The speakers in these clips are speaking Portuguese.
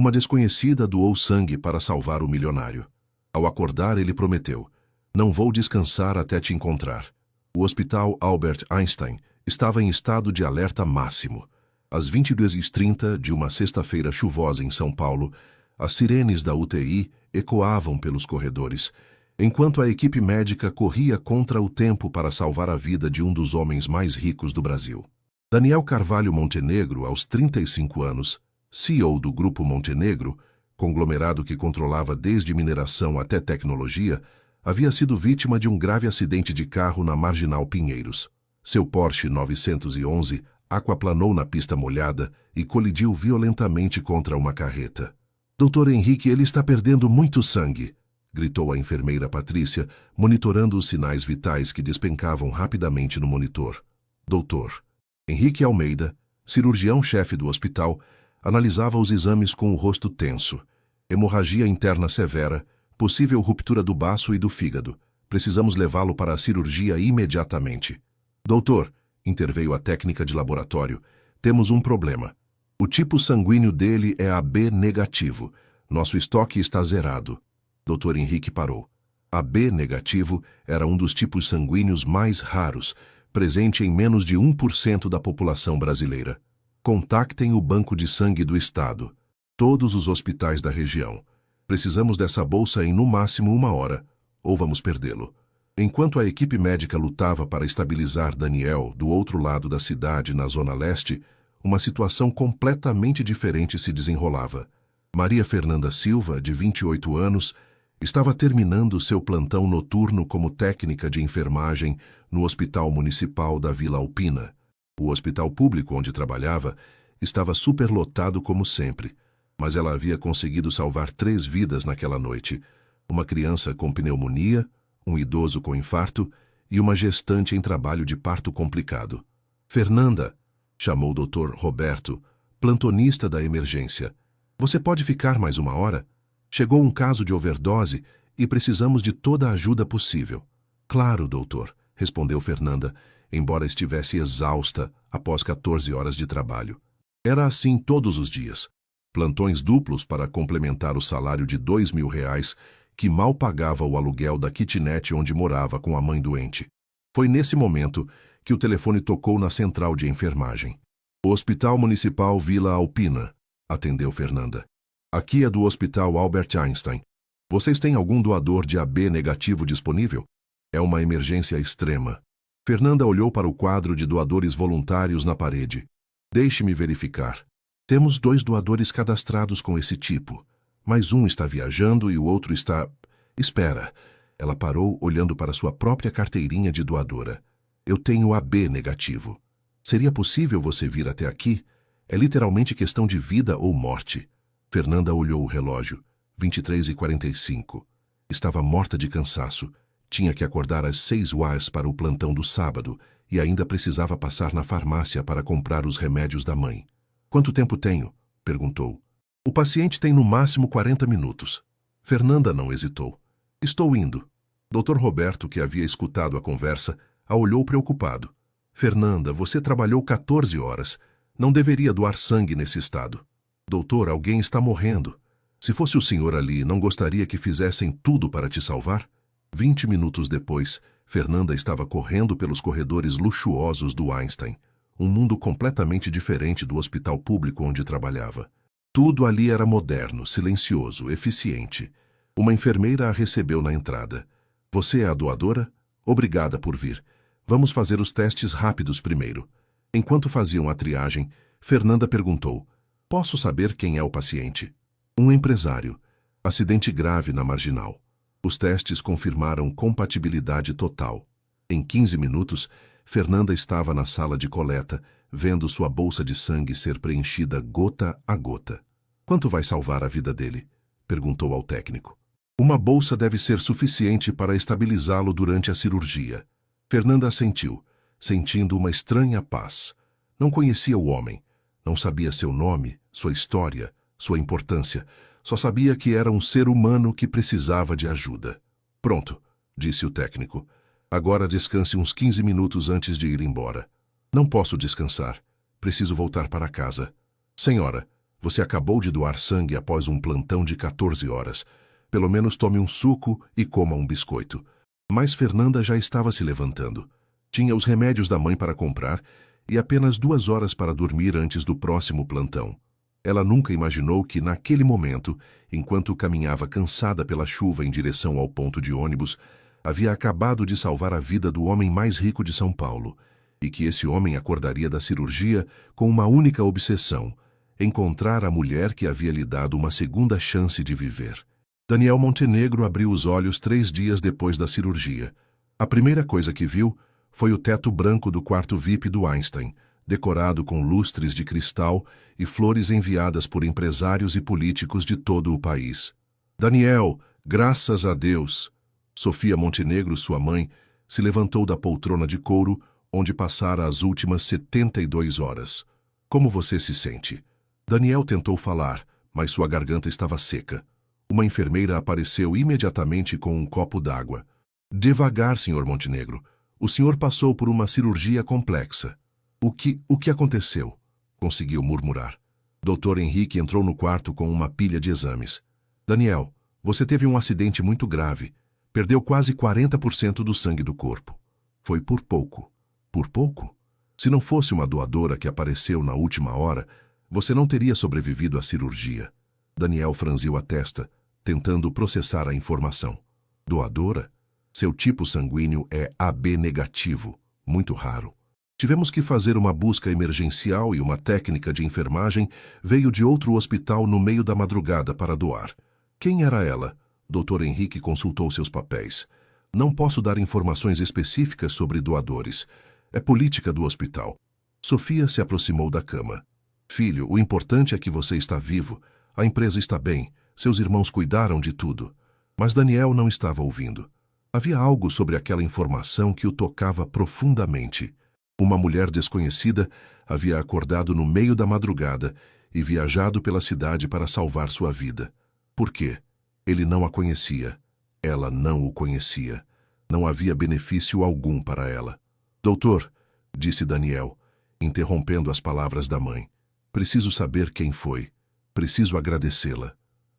Uma desconhecida doou sangue para salvar o milionário. Ao acordar, ele prometeu: "Não vou descansar até te encontrar." O Hospital Albert Einstein estava em estado de alerta máximo. Às 22h30 de uma sexta-feira chuvosa em São Paulo, as sirenes da UTI ecoavam pelos corredores, enquanto a equipe médica corria contra o tempo para salvar a vida de um dos homens mais ricos do Brasil. Daniel Carvalho Montenegro, aos 35 anos, CEO do Grupo Montenegro, conglomerado que controlava desde mineração até tecnologia, havia sido vítima de um grave acidente de carro na Marginal Pinheiros. Seu Porsche 911 aquaplanou na pista molhada e colidiu violentamente contra uma carreta. "Doutor Henrique, ele está perdendo muito sangue", gritou a enfermeira Patrícia, monitorando os sinais vitais que despencavam rapidamente no monitor. Doutor Henrique Almeida, cirurgião-chefe do hospital, analisava os exames com o rosto tenso. Hemorragia interna severa, possível ruptura do baço e do fígado. Precisamos levá-lo para a cirurgia imediatamente. "Doutor", interveio a técnica de laboratório, "temos um problema. O tipo sanguíneo dele é AB negativo. Nosso estoque está zerado." Dr. Henrique parou. AB negativo era um dos tipos sanguíneos mais raros, presente em menos de 1% da população brasileira. "Contactem o Banco de Sangue do Estado. Todos os hospitais da região. Precisamos dessa bolsa em no máximo 1 hora, ou vamos perdê-lo." Enquanto a equipe médica lutava para estabilizar Daniel do outro lado da cidade, na Zona Leste, uma situação completamente diferente se desenrolava. Maria Fernanda Silva, de 28 anos, estava terminando seu plantão noturno como técnica de enfermagem no Hospital Municipal da Vila Alpina. O hospital público onde trabalhava estava superlotado como sempre, mas ela havia conseguido salvar 3 vidas naquela noite: uma criança com pneumonia, um idoso com infarto e uma gestante em trabalho de parto complicado. "Fernanda", chamou o Dr. Roberto, plantonista da emergência, "você pode ficar mais 1 hora? Chegou um caso de overdose e precisamos de toda a ajuda possível." "Claro, doutor", respondeu Fernanda, embora estivesse exausta após 14 horas de trabalho. Era assim todos os dias. Plantões duplos para complementar o salário de R$ 2.000, que mal pagava o aluguel da kitnet onde morava com a mãe doente. Foi nesse momento que o telefone tocou na central de enfermagem. "O Hospital Municipal Vila Alpina", atendeu Fernanda. "Aqui é do Hospital Albert Einstein. Vocês têm algum doador de AB negativo disponível? É uma emergência extrema." Fernanda olhou para o quadro de doadores voluntários na parede. "Deixe-me verificar. Temos 2 doadores cadastrados com esse tipo, mas um está viajando e o outro está... Espera." Ela parou, olhando para sua própria carteirinha de doadora. "Eu tenho AB negativo. Seria possível você vir até aqui? É literalmente questão de vida ou morte." Fernanda olhou o relógio. 23h45. Estava morta de cansaço. Tinha que acordar às 6 horas para o plantão do sábado e ainda precisava passar na farmácia para comprar os remédios da mãe. "Quanto tempo tenho?" perguntou. "O paciente tem no máximo 40 minutos. Fernanda não hesitou. "Estou indo." Dr. Roberto, que havia escutado a conversa, a olhou preocupado. "Fernanda, você trabalhou 14 horas. Não deveria doar sangue nesse estado." "Doutor, alguém está morrendo. Se fosse o senhor ali, não gostaria que fizessem tudo para te salvar?" 20 minutos depois, Fernanda estava correndo pelos corredores luxuosos do Einstein, um mundo completamente diferente do hospital público onde trabalhava. Tudo ali era moderno, silencioso, eficiente. Uma enfermeira a recebeu na entrada. "Você é a doadora? Obrigada por vir. Vamos fazer os testes rápidos primeiro." Enquanto faziam a triagem, Fernanda perguntou: "Posso saber quem é o paciente?" "Um empresário. Acidente grave na Marginal." Os testes confirmaram compatibilidade total. Em 15 minutos, Fernanda estava na sala de coleta, vendo sua bolsa de sangue ser preenchida gota a gota. "Quanto vai salvar a vida dele?" perguntou ao técnico. "Uma bolsa deve ser suficiente para estabilizá-lo durante a cirurgia." Fernanda assentiu, sentindo uma estranha paz. Não conhecia o homem, não sabia seu nome, sua história, sua importância. Só sabia que era um ser humano que precisava de ajuda. "Pronto", disse o técnico. "Agora descanse uns 15 minutos antes de ir embora." "Não posso descansar. Preciso voltar para casa." "Senhora, Você acabou de doar sangue após um plantão de 14 horas. Pelo menos tome um suco e coma um biscoito. Mas Fernanda já estava se levantando. Tinha os remédios da mãe para comprar e apenas 2 horas para dormir antes do próximo plantão. Ela nunca imaginou que, naquele momento, enquanto caminhava cansada pela chuva em direção ao ponto de ônibus, havia acabado de salvar a vida do homem mais rico de São Paulo, e que esse homem acordaria da cirurgia com uma única obsessão: encontrar a mulher que havia lhe dado uma segunda chance de viver. Daniel Montenegro abriu os olhos 3 dias depois da cirurgia. A primeira coisa que viu foi o teto branco do quarto VIP do Einstein, decorado com lustres de cristal e flores enviadas por empresários e políticos de todo o país. Daniel, graças a Deus! Sofia Montenegro, sua mãe, se levantou da poltrona de couro, onde passara as últimas 72 horas. Como você se sente? Daniel tentou falar, mas sua garganta estava seca. Uma enfermeira apareceu imediatamente com um copo d'água. Devagar, Sr. Montenegro. O senhor passou por uma cirurgia complexa. O que aconteceu? Conseguiu murmurar. Dr. Henrique entrou no quarto com uma pilha de exames. Daniel, você teve um acidente muito grave. Perdeu quase 40% do sangue do corpo. Foi por pouco. Por pouco? Se não fosse uma doadora que apareceu na última hora, você não teria sobrevivido à cirurgia. Daniel franziu a testa, tentando processar a informação. Doadora? Seu tipo sanguíneo é AB negativo, muito raro. Tivemos que fazer uma busca emergencial e uma técnica de enfermagem veio de outro hospital no meio da madrugada para doar. Quem era ela? Dr. Henrique consultou seus papéis. Não posso dar informações específicas sobre doadores. É política do hospital. Sofia se aproximou da cama. Filho, o importante é que você está vivo. A empresa está bem. Seus irmãos cuidaram de tudo. Mas Daniel não estava ouvindo. Havia algo sobre aquela informação que o tocava profundamente. Uma mulher desconhecida havia acordado no meio da madrugada e viajado pela cidade para salvar sua vida. Por quê? Ele não a conhecia. Ela não o conhecia. Não havia benefício algum para ela. Doutor, disse Daniel, interrompendo as palavras da mãe. Preciso saber quem foi. Preciso agradecê-la.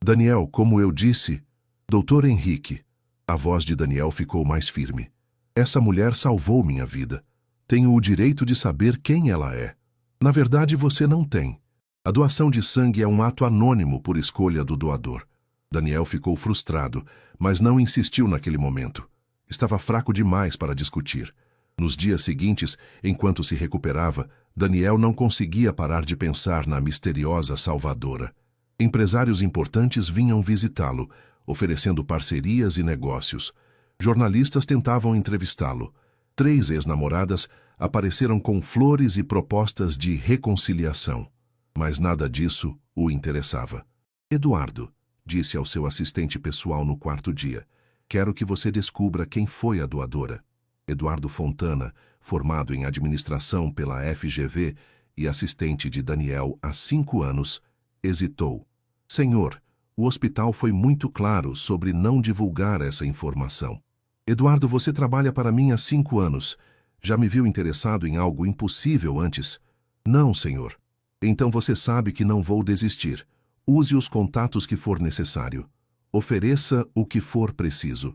Daniel, como eu disse... Doutor Henrique. A voz de Daniel ficou mais firme. Essa mulher salvou minha vida. Tenho o direito de saber quem ela é. Na verdade, você não tem. A doação de sangue é um ato anônimo por escolha do doador. Daniel ficou frustrado, mas não insistiu naquele momento. Estava fraco demais para discutir. Nos dias seguintes, enquanto se recuperava, Daniel não conseguia parar de pensar na misteriosa salvadora. Empresários importantes vinham visitá-lo, oferecendo parcerias e negócios. Jornalistas tentavam entrevistá-lo. 3 ex-namoradas apareceram com flores e propostas de reconciliação. Mas nada disso o interessava. Eduardo, disse ao seu assistente pessoal no 4º dia, quero que você descubra quem foi a doadora. Eduardo Fontana, formado em administração pela FGV e assistente de Daniel há 5 anos, hesitou. Senhor, o hospital foi muito claro sobre não divulgar essa informação. Eduardo, você trabalha para mim há 5 anos. Já me viu interessado em algo impossível antes? Não, senhor. Então você sabe que não vou desistir. Use os contatos que for necessário. Ofereça o que for preciso.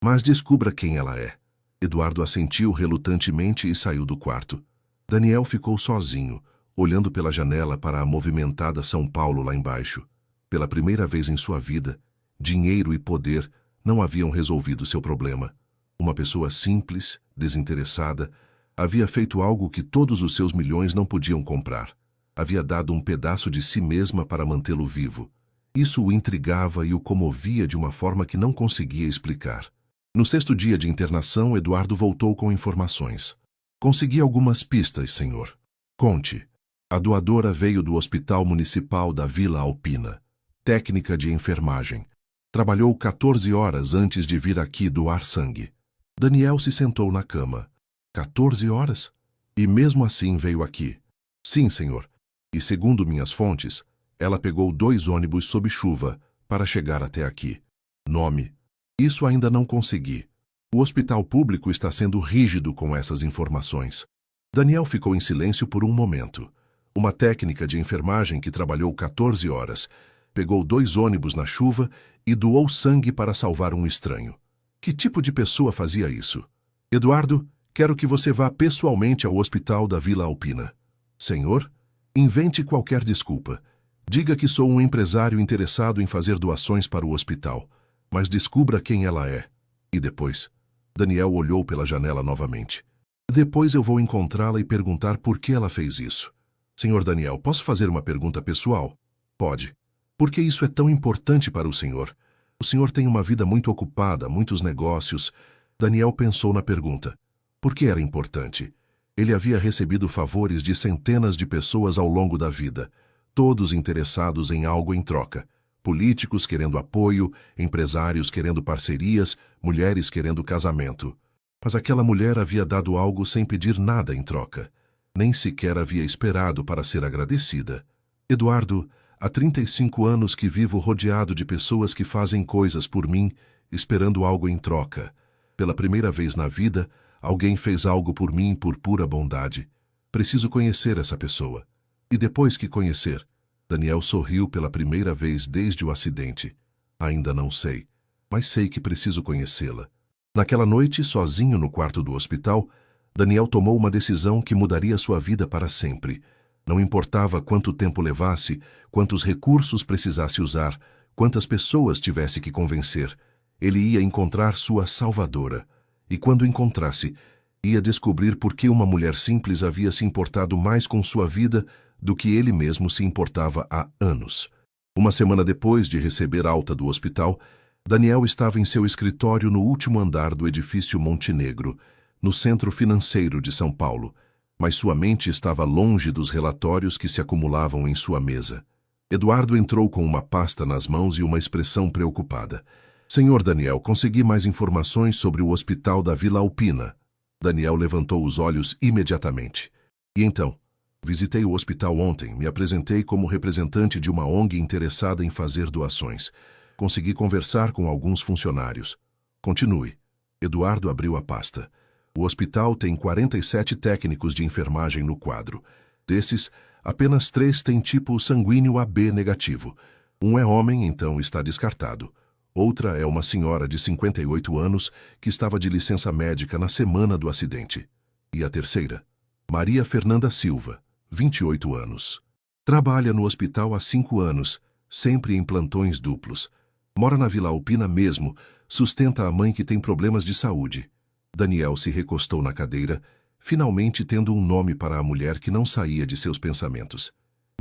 Mas descubra quem ela é. Eduardo assentiu relutantemente e saiu do quarto. Daniel ficou sozinho, olhando pela janela para a movimentada São Paulo lá embaixo. Pela primeira vez em sua vida, dinheiro e poder não haviam resolvido seu problema. Uma pessoa simples, desinteressada, havia feito algo que todos os seus milhões não podiam comprar. Havia dado um pedaço de si mesma para mantê-lo vivo. Isso o intrigava e o comovia de uma forma que não conseguia explicar. No 6º dia de internação, Eduardo voltou com informações. Consegui algumas pistas, senhor. Conte. A doadora veio do Hospital Municipal da Vila Alpina. Técnica de enfermagem. Trabalhou 14 horas antes de vir aqui doar sangue. Daniel se sentou na cama. 14 horas? E mesmo assim veio aqui. Sim, senhor. E segundo minhas fontes, ela pegou 2 ônibus sob chuva para chegar até aqui. Nome. Isso ainda não consegui. O hospital público está sendo rígido com essas informações. Daniel ficou em silêncio por um momento. Uma técnica de enfermagem que trabalhou 14 horas, pegou 2 ônibus na chuva e doou sangue para salvar um estranho. Que tipo de pessoa fazia isso? Eduardo, quero que você vá pessoalmente ao hospital da Vila Alpina. Senhor, invente qualquer desculpa. Diga que sou um empresário interessado em fazer doações para o hospital, mas descubra quem ela é. E depois? Daniel olhou pela janela novamente. Depois eu vou encontrá-la e perguntar por que ela fez isso. Senhor Daniel, posso fazer uma pergunta pessoal? Pode. Por que isso é tão importante para o senhor? O senhor tem uma vida muito ocupada, muitos negócios. Daniel pensou na pergunta. Por que era importante? Ele havia recebido favores de centenas de pessoas ao longo da vida, todos interessados em algo em troca. Políticos querendo apoio, empresários querendo parcerias, mulheres querendo casamento. Mas aquela mulher havia dado algo sem pedir nada em troca. Nem sequer havia esperado para ser agradecida. Eduardo, há 35 anos que vivo rodeado de pessoas que fazem coisas por mim, esperando algo em troca. Pela primeira vez na vida, alguém fez algo por mim por pura bondade. Preciso conhecer essa pessoa. E depois que conhecer, Daniel sorriu pela primeira vez desde o acidente. Ainda não sei, mas sei que preciso conhecê-la. Naquela noite, sozinho no quarto do hospital, Daniel tomou uma decisão que mudaria sua vida para sempre. Não importava quanto tempo levasse, quantos recursos precisasse usar, quantas pessoas tivesse que convencer. Ele ia encontrar sua salvadora. E quando encontrasse, ia descobrir por que uma mulher simples havia se importado mais com sua vida do que ele mesmo se importava há anos. Uma semana depois de receber alta do hospital, Daniel estava em seu escritório no último andar do edifício Montenegro, no centro financeiro de São Paulo, mas sua mente estava longe dos relatórios que se acumulavam em sua mesa. Eduardo entrou com uma pasta nas mãos e uma expressão preocupada. Senhor Daniel, consegui mais informações sobre o hospital da Vila Alpina. Daniel levantou os olhos imediatamente. E então? Visitei o hospital ontem, me apresentei como representante de uma ONG interessada em fazer doações. Consegui conversar com alguns funcionários. Continue. Eduardo abriu a pasta. O hospital tem 47 técnicos de enfermagem no quadro. Desses, apenas 3 têm tipo sanguíneo AB negativo. Um é homem, então está descartado. Outra é uma senhora de 58 anos que estava de licença médica na semana do acidente. E a terceira? Maria Fernanda Silva, 28 anos. Trabalha no hospital há 5 anos, sempre em plantões duplos. Mora na Vila Alpina mesmo, sustenta a mãe que tem problemas de saúde. Daniel se recostou na cadeira, finalmente tendo um nome para a mulher que não saía de seus pensamentos.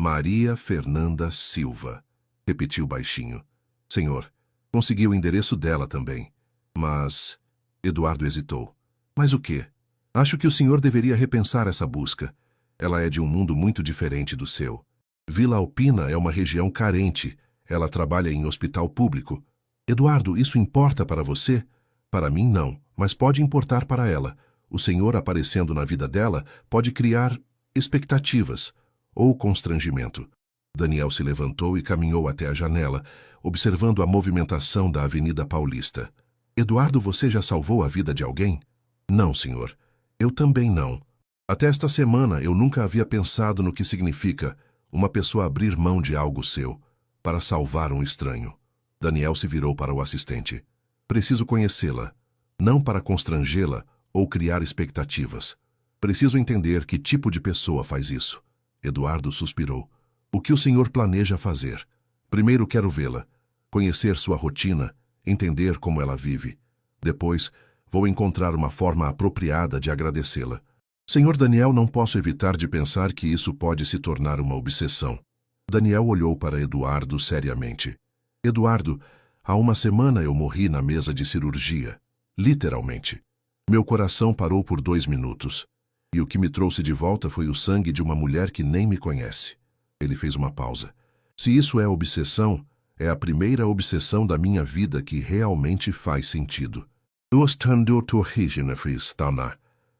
Maria Fernanda Silva, repetiu baixinho. Senhor, consegui o endereço dela também. Mas... Eduardo hesitou. Mas o quê? Acho que o senhor deveria repensar essa busca. Ela é de um mundo muito diferente do seu. Vila Alpina é uma região carente. Ela trabalha em hospital público. Eduardo, isso importa para você? Para mim, não, mas pode importar para ela. O senhor aparecendo na vida dela pode criar expectativas ou constrangimento. Daniel se levantou e caminhou até a janela, observando a movimentação da Avenida Paulista. Eduardo, você já salvou a vida de alguém? Não, senhor. Eu também não. Até esta semana eu nunca havia pensado no que significa uma pessoa abrir mão de algo seu para salvar um estranho. Daniel se virou para o assistente. Preciso conhecê-la, não para constrangê-la ou criar expectativas. Preciso entender que tipo de pessoa faz isso. Eduardo suspirou. O que o senhor planeja fazer? Primeiro quero vê-la, conhecer sua rotina, entender como ela vive. Depois, vou encontrar uma forma apropriada de agradecê-la. Senhor Daniel, não posso evitar de pensar que isso pode se tornar uma obsessão. Daniel olhou para Eduardo seriamente. Eduardo, há uma semana eu morri na mesa de cirurgia. Literalmente. Meu coração parou por 2 minutos. E o que me trouxe de volta foi o sangue de uma mulher que nem me conhece. Ele fez uma pausa. Se isso é obsessão, é a primeira obsessão da minha vida que realmente faz sentido.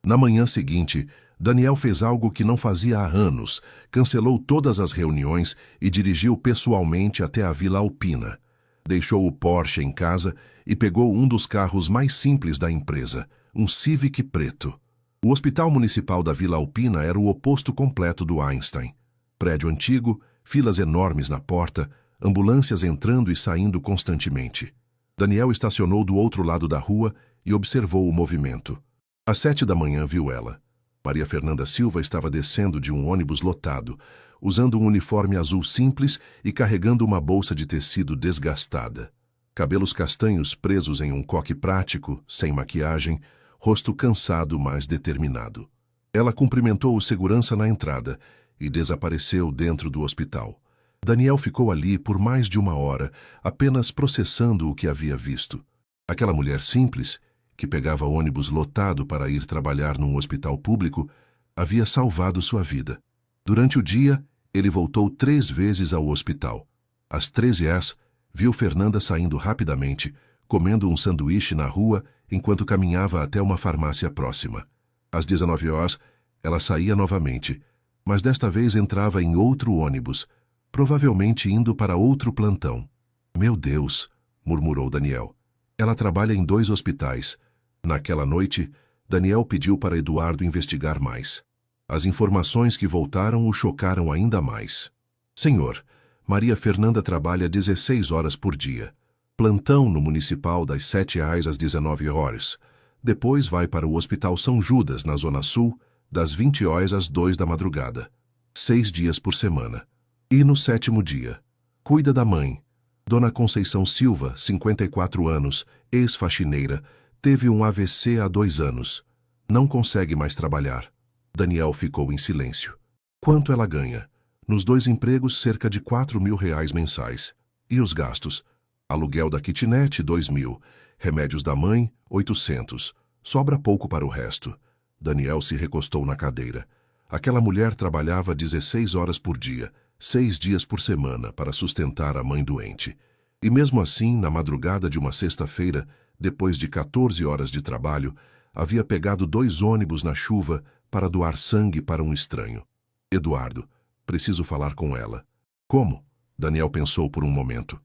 Na manhã seguinte, Daniel fez algo que não fazia há anos, cancelou todas as reuniões e dirigiu pessoalmente até a Vila Alpina. Deixou o Porsche em casa e pegou um dos carros mais simples da empresa, um Civic preto. O Hospital Municipal da Vila Alpina era o oposto completo do Einstein. Prédio antigo, filas enormes na porta, ambulâncias entrando e saindo constantemente. Daniel estacionou do outro lado da rua e observou o movimento. Às 7 da manhã viu ela. Maria Fernanda Silva estava descendo de um ônibus lotado, usando um uniforme azul simples e carregando uma bolsa de tecido desgastada. Cabelos castanhos presos em um coque prático, sem maquiagem, rosto cansado, mas determinado. Ela cumprimentou o segurança na entrada e desapareceu dentro do hospital. Daniel ficou ali por mais de 1 hora, apenas processando o que havia visto. Aquela mulher simples, que pegava ônibus lotado para ir trabalhar num hospital público, havia salvado sua vida. Durante o dia, ele voltou 3 vezes ao hospital. Às 13h, viu Fernanda saindo rapidamente, comendo um sanduíche na rua enquanto caminhava até uma farmácia próxima. Às 19h, ela saía novamente, mas desta vez entrava em outro ônibus, provavelmente indo para outro plantão. Meu Deus, murmurou Daniel. Ela trabalha em 2 hospitais. Naquela noite, Daniel pediu para Eduardo investigar mais. As informações que voltaram o chocaram ainda mais. Senhor, Maria Fernanda trabalha 16 horas por dia. Plantão no municipal das 7h às 19h. Depois vai para o Hospital São Judas, na Zona Sul, das 20h às 2 da madrugada. 6 dias por semana. E no 7º dia, cuida da mãe. Dona Conceição Silva, 54 anos, ex-faxineira, teve um AVC há 2 anos. Não consegue mais trabalhar. Daniel ficou em silêncio. Quanto ela ganha? Nos 2 empregos, cerca de R$ 4.000 mensais. E os gastos? Aluguel da kitnet, 2.000. Remédios da mãe, 800. Sobra pouco para o resto. Daniel se recostou na cadeira. Aquela mulher trabalhava 16 horas por dia, 6 dias por semana, para sustentar a mãe doente. E mesmo assim, na madrugada de uma sexta-feira, depois de 14 horas de trabalho, havia pegado 2 ônibus na chuva para doar sangue para um estranho. Eduardo, preciso falar com ela. Como? Daniel pensou por um momento.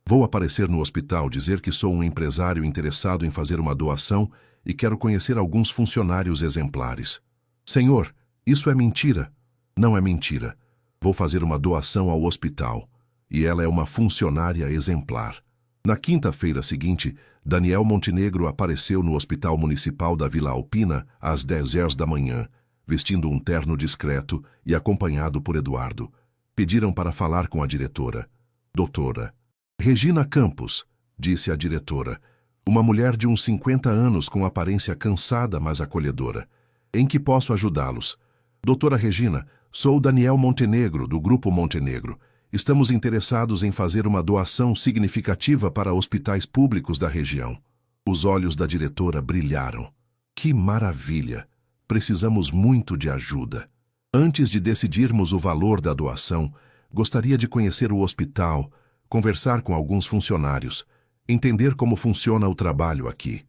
Vou aparecer no hospital, dizer que sou um empresário interessado em fazer uma doação e quero conhecer alguns funcionários exemplares. Senhor, isso é mentira. Não é mentira. Vou fazer uma doação ao hospital. E ela é uma funcionária exemplar. Na quinta-feira seguinte, Daniel Montenegro apareceu no Hospital Municipal da Vila Alpina às 10h da manhã, vestindo um terno discreto e acompanhado por Eduardo. Pediram para falar com a diretora. Doutora Regina Campos, disse a diretora, uma mulher de uns 50 anos com aparência cansada, mas acolhedora. Em que posso ajudá-los? Doutora Regina, sou Daniel Montenegro, do Grupo Montenegro. Estamos interessados em fazer uma doação significativa para hospitais públicos da região. Os olhos da diretora brilharam. Que maravilha! Precisamos muito de ajuda. Antes de decidirmos o valor da doação, gostaria de conhecer o hospital, conversar com alguns funcionários, entender como funciona o trabalho aqui.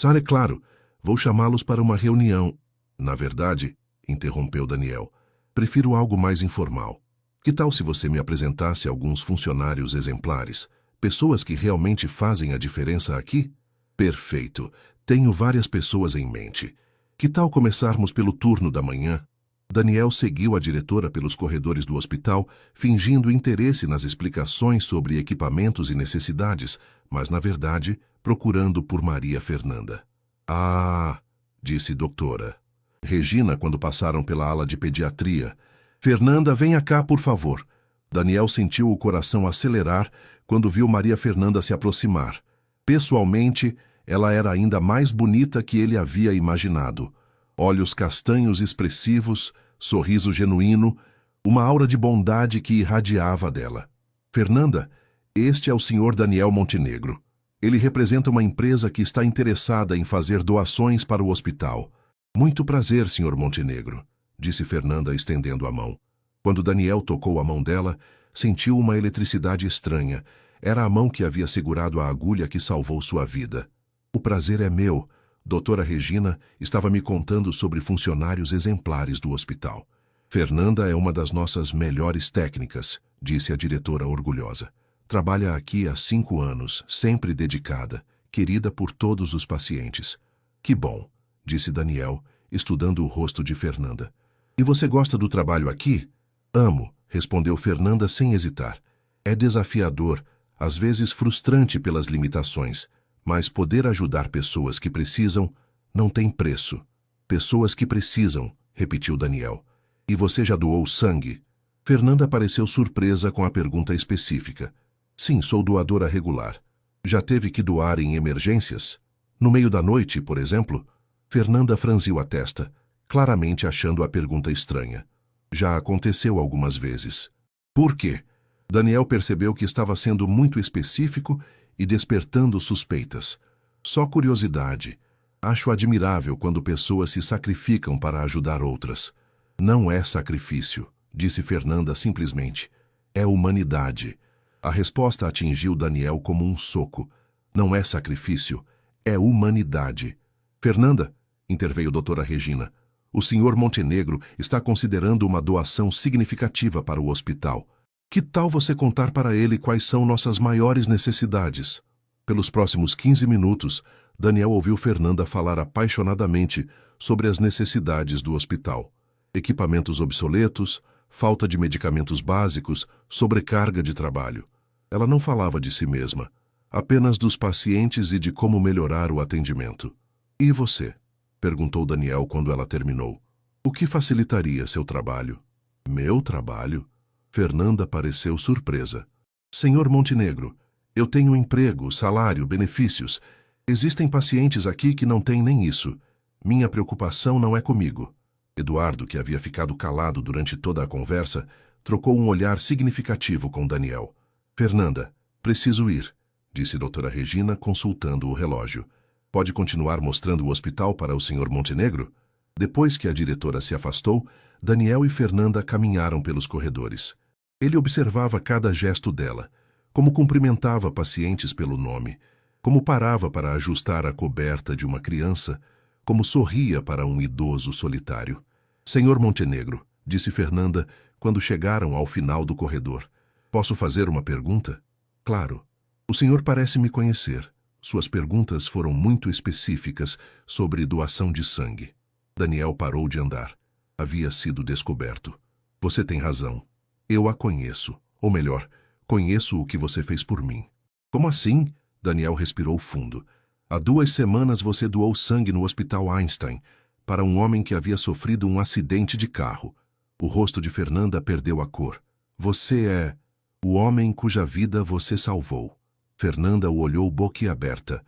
É claro, vou chamá-los para uma reunião. Na verdade, interrompeu Daniel, prefiro algo mais informal. Que tal se você me apresentasse alguns funcionários exemplares, pessoas que realmente fazem a diferença aqui? Perfeito, tenho várias pessoas em mente. Que tal começarmos pelo turno da manhã? Daniel seguiu a diretora pelos corredores do hospital, fingindo interesse nas explicações sobre equipamentos e necessidades, mas, na verdade, procurando por Maria Fernanda. Ah, disse doutora Regina quando passaram pela ala de pediatria. Fernanda, venha cá, por favor. Daniel sentiu o coração acelerar quando viu Maria Fernanda se aproximar. Pessoalmente, ela era ainda mais bonita que ele havia imaginado. Olhos castanhos expressivos, sorriso genuíno, uma aura de bondade que irradiava dela. Fernanda, este é o Sr. Daniel Montenegro. Ele representa uma empresa que está interessada em fazer doações para o hospital. Muito prazer, Sr. Montenegro, disse Fernanda estendendo a mão. Quando Daniel tocou a mão dela, sentiu uma eletricidade estranha. Era a mão que havia segurado a agulha que salvou sua vida. O prazer é meu. Doutora Regina estava me contando sobre funcionários exemplares do hospital. Fernanda é uma das nossas melhores técnicas, disse a diretora orgulhosa. Trabalha aqui há 5 anos, sempre dedicada, querida por todos os pacientes. Que bom, disse Daniel, estudando o rosto de Fernanda. E você gosta do trabalho aqui? Amo, respondeu Fernanda sem hesitar. É desafiador, às vezes frustrante pelas limitações, mas poder ajudar pessoas que precisam não tem preço. Pessoas que precisam, repetiu Daniel. E você já doou sangue? Fernanda pareceu surpresa com a pergunta específica. Sim, sou doadora regular. Já teve que doar em emergências? No meio da noite, por exemplo? Fernanda franziu a testa, claramente achando a pergunta estranha. Já aconteceu algumas vezes. Por quê? Daniel percebeu que estava sendo muito específico e despertando suspeitas. Só curiosidade. Acho admirável quando pessoas se sacrificam para ajudar outras. Não é sacrifício, disse Fernanda simplesmente. É humanidade. A resposta atingiu Daniel como um soco. Não é sacrifício, é humanidade. Fernanda, interveio doutora Regina, o senhor Montenegro está considerando uma doação significativa para o hospital. Que tal você contar para ele quais são nossas maiores necessidades? Pelos próximos 15 minutos, Daniel ouviu Fernanda falar apaixonadamente sobre as necessidades do hospital. Equipamentos obsoletos, falta de medicamentos básicos, sobrecarga de trabalho. Ela não falava de si mesma, apenas dos pacientes e de como melhorar o atendimento. E você? Perguntou Daniel quando ela terminou. O que facilitaria seu trabalho? Meu trabalho? Fernanda pareceu surpresa. Senhor Montenegro, eu tenho emprego, salário, benefícios. Existem pacientes aqui que não têm nem isso. Minha preocupação não é comigo. Eduardo, que havia ficado calado durante toda a conversa, trocou um olhar significativo com Daniel. Fernanda, preciso ir, disse doutora Regina, consultando o relógio. Pode continuar mostrando o hospital para o senhor Montenegro? Depois que a diretora se afastou, Daniel e Fernanda caminharam pelos corredores. Ele observava cada gesto dela, como cumprimentava pacientes pelo nome, como parava para ajustar a coberta de uma criança, como sorria para um idoso solitário. Senhor Montenegro, disse Fernanda quando chegaram ao final do corredor. Posso fazer uma pergunta? Claro. O senhor parece me conhecer. Suas perguntas foram muito específicas sobre doação de sangue. Daniel parou de andar. Havia sido descoberto. Você tem razão. Eu a conheço. Ou melhor, conheço o que você fez por mim. Como assim? Daniel respirou fundo. Há 2 semanas você doou sangue no Hospital Einstein para um homem que havia sofrido um acidente de carro. O rosto de Fernanda perdeu a cor. Você é o homem cuja vida você salvou. Fernanda o olhou boquiaberta.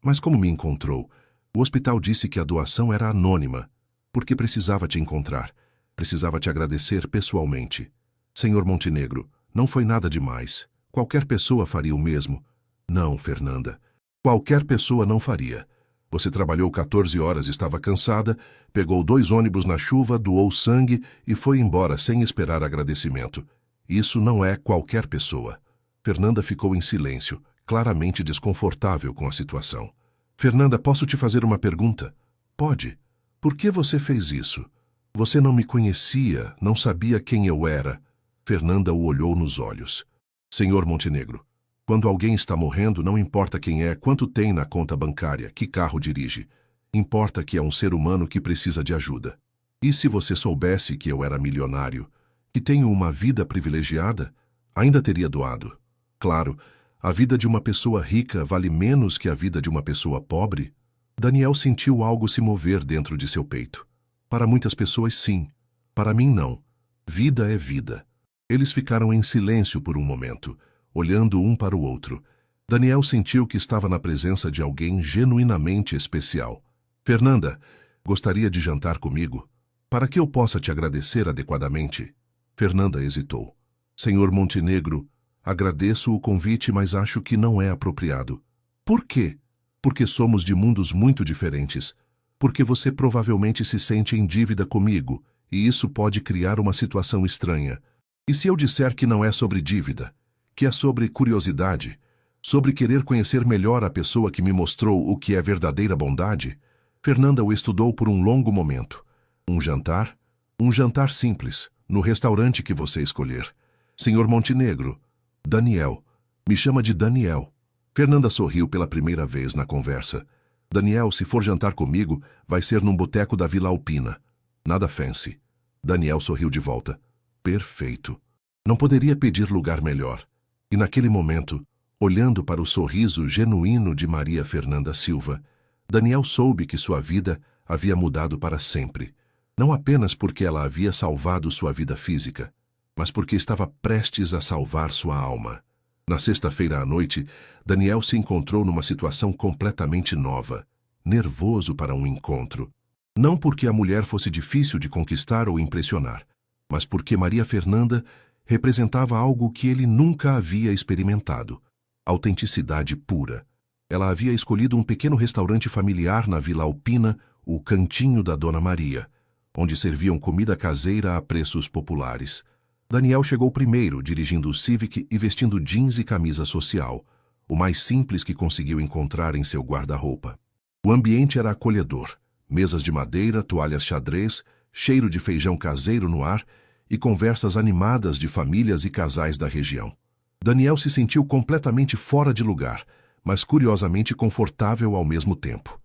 Mas como me encontrou? O hospital disse que a doação era anônima, porque precisava te encontrar. Precisava te agradecer pessoalmente. Senhor Montenegro, não foi nada demais. Qualquer pessoa faria o mesmo. Não, Fernanda. Qualquer pessoa não faria. Você trabalhou 14 horas, estava cansada, pegou 2 ônibus na chuva, doou sangue e foi embora sem esperar agradecimento. Isso não é qualquer pessoa. Fernanda ficou em silêncio, claramente desconfortável com a situação. Fernanda, posso te fazer uma pergunta? Pode. Por que você fez isso? Você não me conhecia, não sabia quem eu era. Fernanda o olhou nos olhos. Senhor Montenegro, quando alguém está morrendo, não importa quem é, quanto tem na conta bancária, que carro dirige. Importa que é um ser humano que precisa de ajuda. E se você soubesse que eu era milionário, que tenho uma vida privilegiada, ainda teria doado. Claro, a vida de uma pessoa rica vale menos que a vida de uma pessoa pobre. Daniel sentiu algo se mover dentro de seu peito. Para muitas pessoas, sim. Para mim, não. Vida é vida. Eles ficaram em silêncio por um momento, olhando um para o outro. Daniel sentiu que estava na presença de alguém genuinamente especial. Fernanda, gostaria de jantar comigo? Para que eu possa te agradecer adequadamente? Fernanda hesitou. Senhor Montenegro, agradeço o convite, mas acho que não é apropriado. Por quê? Porque somos de mundos muito diferentes. Porque você provavelmente se sente em dívida comigo, e isso pode criar uma situação estranha. E se eu disser que não é sobre dívida, que é sobre curiosidade, sobre querer conhecer melhor a pessoa que me mostrou o que é verdadeira bondade? Fernanda o estudou por um longo momento. Um jantar? Um jantar simples, no restaurante que você escolher. Senhor Montenegro, Daniel. Me chama de Daniel. Fernanda sorriu pela primeira vez na conversa. Daniel, se for jantar comigo, vai ser num boteco da Vila Alpina. Nada fancy. Daniel sorriu de volta. Perfeito. Não poderia pedir lugar melhor. E naquele momento, olhando para o sorriso genuíno de Maria Fernanda Silva, Daniel soube que sua vida havia mudado para sempre. Não apenas porque ela havia salvado sua vida física, mas porque estava prestes a salvar sua alma. Na sexta-feira à noite, Daniel se encontrou numa situação completamente nova, nervoso para um encontro. Não porque a mulher fosse difícil de conquistar ou impressionar, mas porque Maria Fernanda representava algo que ele nunca havia experimentado: autenticidade pura. Ela havia escolhido um pequeno restaurante familiar na Vila Alpina, o Cantinho da Dona Maria, onde serviam comida caseira a preços populares. Daniel chegou primeiro, dirigindo o Civic e vestindo jeans e camisa social, o mais simples que conseguiu encontrar em seu guarda-roupa. O ambiente era acolhedor: mesas de madeira, toalhas xadrez, cheiro de feijão caseiro no ar e conversas animadas de famílias e casais da região. Daniel se sentiu completamente fora de lugar, mas curiosamente confortável ao mesmo tempo.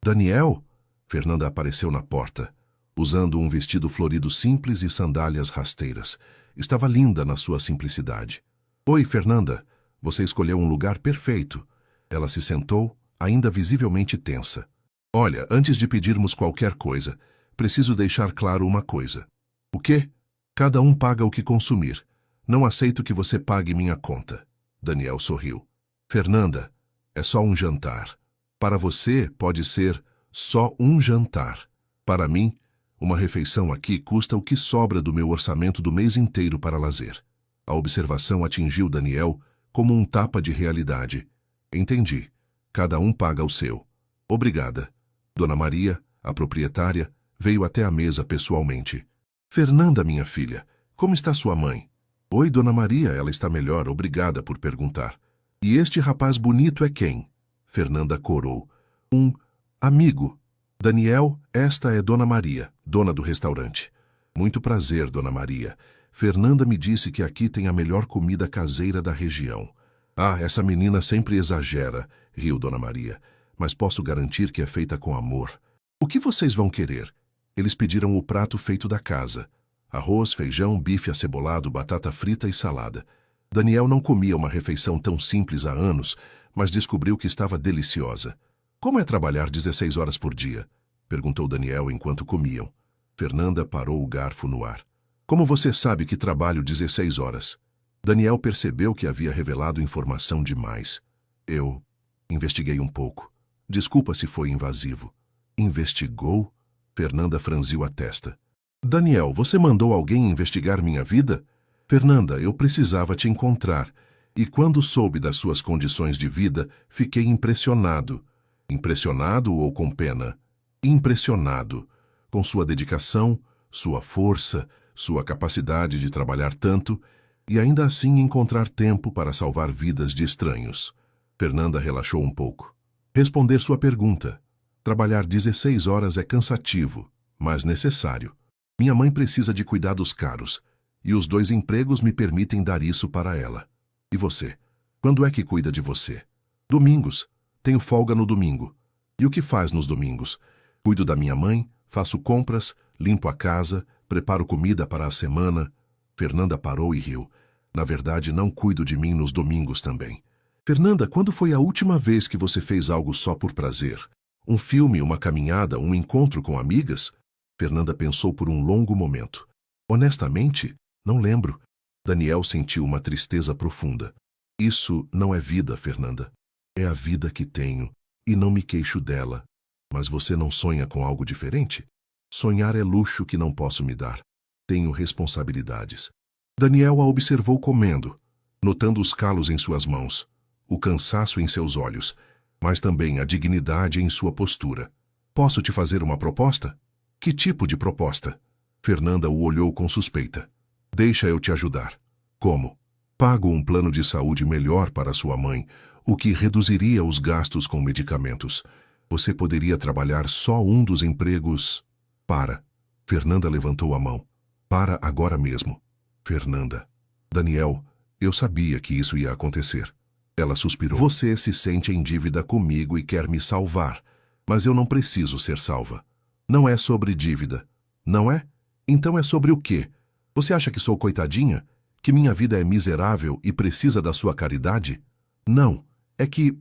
Daniel? Fernanda apareceu na porta, usando um vestido florido simples e sandálias rasteiras. Estava linda na sua simplicidade. Oi, Fernanda. Você escolheu um lugar perfeito. Ela se sentou, ainda visivelmente tensa. Olha, antes de pedirmos qualquer coisa, preciso deixar claro uma coisa. O quê? Cada um paga o que consumir. Não aceito que você pague minha conta. Daniel sorriu. Fernanda, é só um jantar. Para você, pode ser só um jantar. Para mim, uma refeição aqui custa o que sobra do meu orçamento do mês inteiro para lazer. A observação atingiu Daniel como um tapa de realidade. Entendi. Cada um paga o seu. Obrigada. Dona Maria, a proprietária, veio até a mesa pessoalmente. Fernanda, minha filha, como está sua mãe? Oi, Dona Maria, ela está melhor, obrigada por perguntar. E este rapaz bonito é quem? Fernanda corou. Um amigo. Daniel, esta é Dona Maria, dona do restaurante. Muito prazer, Dona Maria. Fernanda me disse que aqui tem a melhor comida caseira da região. Ah, essa menina sempre exagera, riu Dona Maria, mas posso garantir que é feita com amor. O que vocês vão querer? Eles pediram o prato feito da casa. Arroz, feijão, bife acebolado, batata frita e salada. Daniel não comia uma refeição tão simples há anos, mas descobriu que estava deliciosa. Como é trabalhar 16 horas por dia? Perguntou Daniel enquanto comiam. Fernanda parou o garfo no ar. Como você sabe que trabalho 16 horas? Daniel percebeu que havia revelado informação demais. Eu investiguei um pouco. Desculpa se foi invasivo. Investigou? Fernanda franziu a testa. Daniel, você mandou alguém investigar minha vida? Fernanda, eu precisava te encontrar. E quando soube das suas condições de vida, fiquei impressionado. Impressionado ou com pena? Impressionado. Com sua dedicação, sua força, sua capacidade de trabalhar tanto e ainda assim encontrar tempo para salvar vidas de estranhos. Fernanda relaxou um pouco. Responder sua pergunta. Trabalhar 16 horas é cansativo, mas necessário. Minha mãe precisa de cuidados caros, e os 2 empregos me permitem dar isso para ela. E você? Quando é que cuida de você? Domingos. Tenho folga no domingo. E o que faz nos domingos? Cuido da minha mãe, faço compras, limpo a casa, preparo comida para a semana. Fernanda parou e riu. Na verdade, não cuido de mim nos domingos também. Fernanda, quando foi a última vez que você fez algo só por prazer? Um filme, uma caminhada, um encontro com amigas? Fernanda pensou por um longo momento. Honestamente, não lembro. Daniel sentiu uma tristeza profunda. Isso não é vida, Fernanda. É a vida que tenho, e não me queixo dela. Mas você não sonha com algo diferente? Sonhar é luxo que não posso me dar. Tenho responsabilidades. Daniel a observou comendo, notando os calos em suas mãos, o cansaço em seus olhos, mas também a dignidade em sua postura. Posso te fazer uma proposta? Que tipo de proposta? Fernanda o olhou com suspeita. Deixa eu te ajudar. Como? Pago um plano de saúde melhor para sua mãe, o que reduziria os gastos com medicamentos. Você poderia trabalhar só um dos empregos. Para. Fernanda levantou a mão. Para agora mesmo. Fernanda. Daniel, eu sabia que isso ia acontecer. Ela suspirou. Você se sente em dívida comigo e quer me salvar, mas eu não preciso ser salva. Não é sobre dívida. Não é? Então é sobre o quê? Você acha que sou coitadinha? Que minha vida é miserável e precisa da sua caridade? Não, é que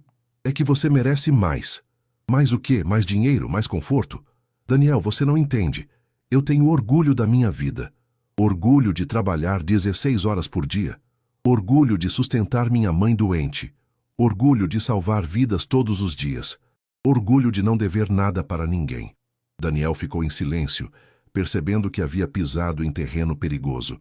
você merece mais. Mais o quê? Mais dinheiro? Mais conforto? Daniel, você não entende. Eu tenho orgulho da minha vida. Orgulho de trabalhar 16 horas por dia. Orgulho de sustentar minha mãe doente. Orgulho de salvar vidas todos os dias. Orgulho de não dever nada para ninguém. Daniel ficou em silêncio, percebendo que havia pisado em terreno perigoso.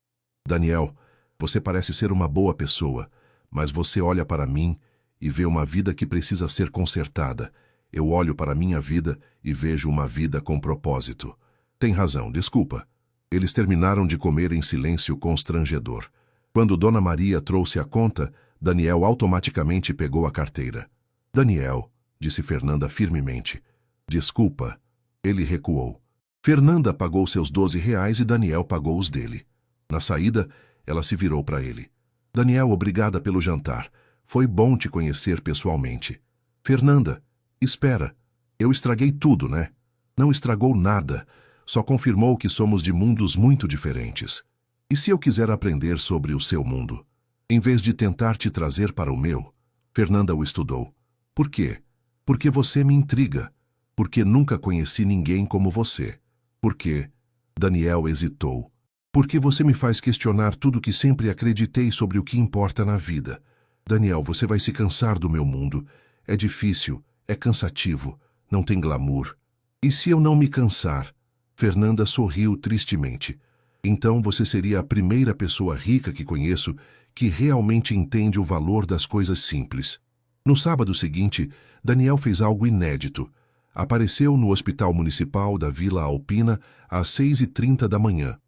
Daniel, você parece ser uma boa pessoa, mas você olha para mim e vê uma vida que precisa ser consertada. Eu olho para minha vida e vejo uma vida com propósito. Tem razão, desculpa. Eles terminaram de comer em silêncio constrangedor. Quando Dona Maria trouxe a conta, Daniel automaticamente pegou a carteira. Daniel, disse Fernanda firmemente. Desculpa. Ele recuou. Fernanda pagou seus 12 reais e Daniel pagou os dele. Na saída, ela se virou para ele. Daniel, obrigada pelo jantar. Foi bom te conhecer pessoalmente. Fernanda, espera. Eu estraguei tudo, né? Não estragou nada. Só confirmou que somos de mundos muito diferentes. E se eu quiser aprender sobre o seu mundo? Em vez de tentar te trazer para o meu? Fernanda o estudou. Por quê? Porque você me intriga. Porque nunca conheci ninguém como você. Por quê? Daniel hesitou. Porque você me faz questionar tudo que sempre acreditei sobre o que importa na vida. Daniel, você vai se cansar do meu mundo. É difícil, é cansativo, não tem glamour. E se eu não me cansar? Fernanda sorriu tristemente. Então você seria a primeira pessoa rica que conheço que realmente entende o valor das coisas simples. No sábado seguinte, Daniel fez algo inédito. Apareceu no Hospital Municipal da Vila Alpina às 6h30 da manhã.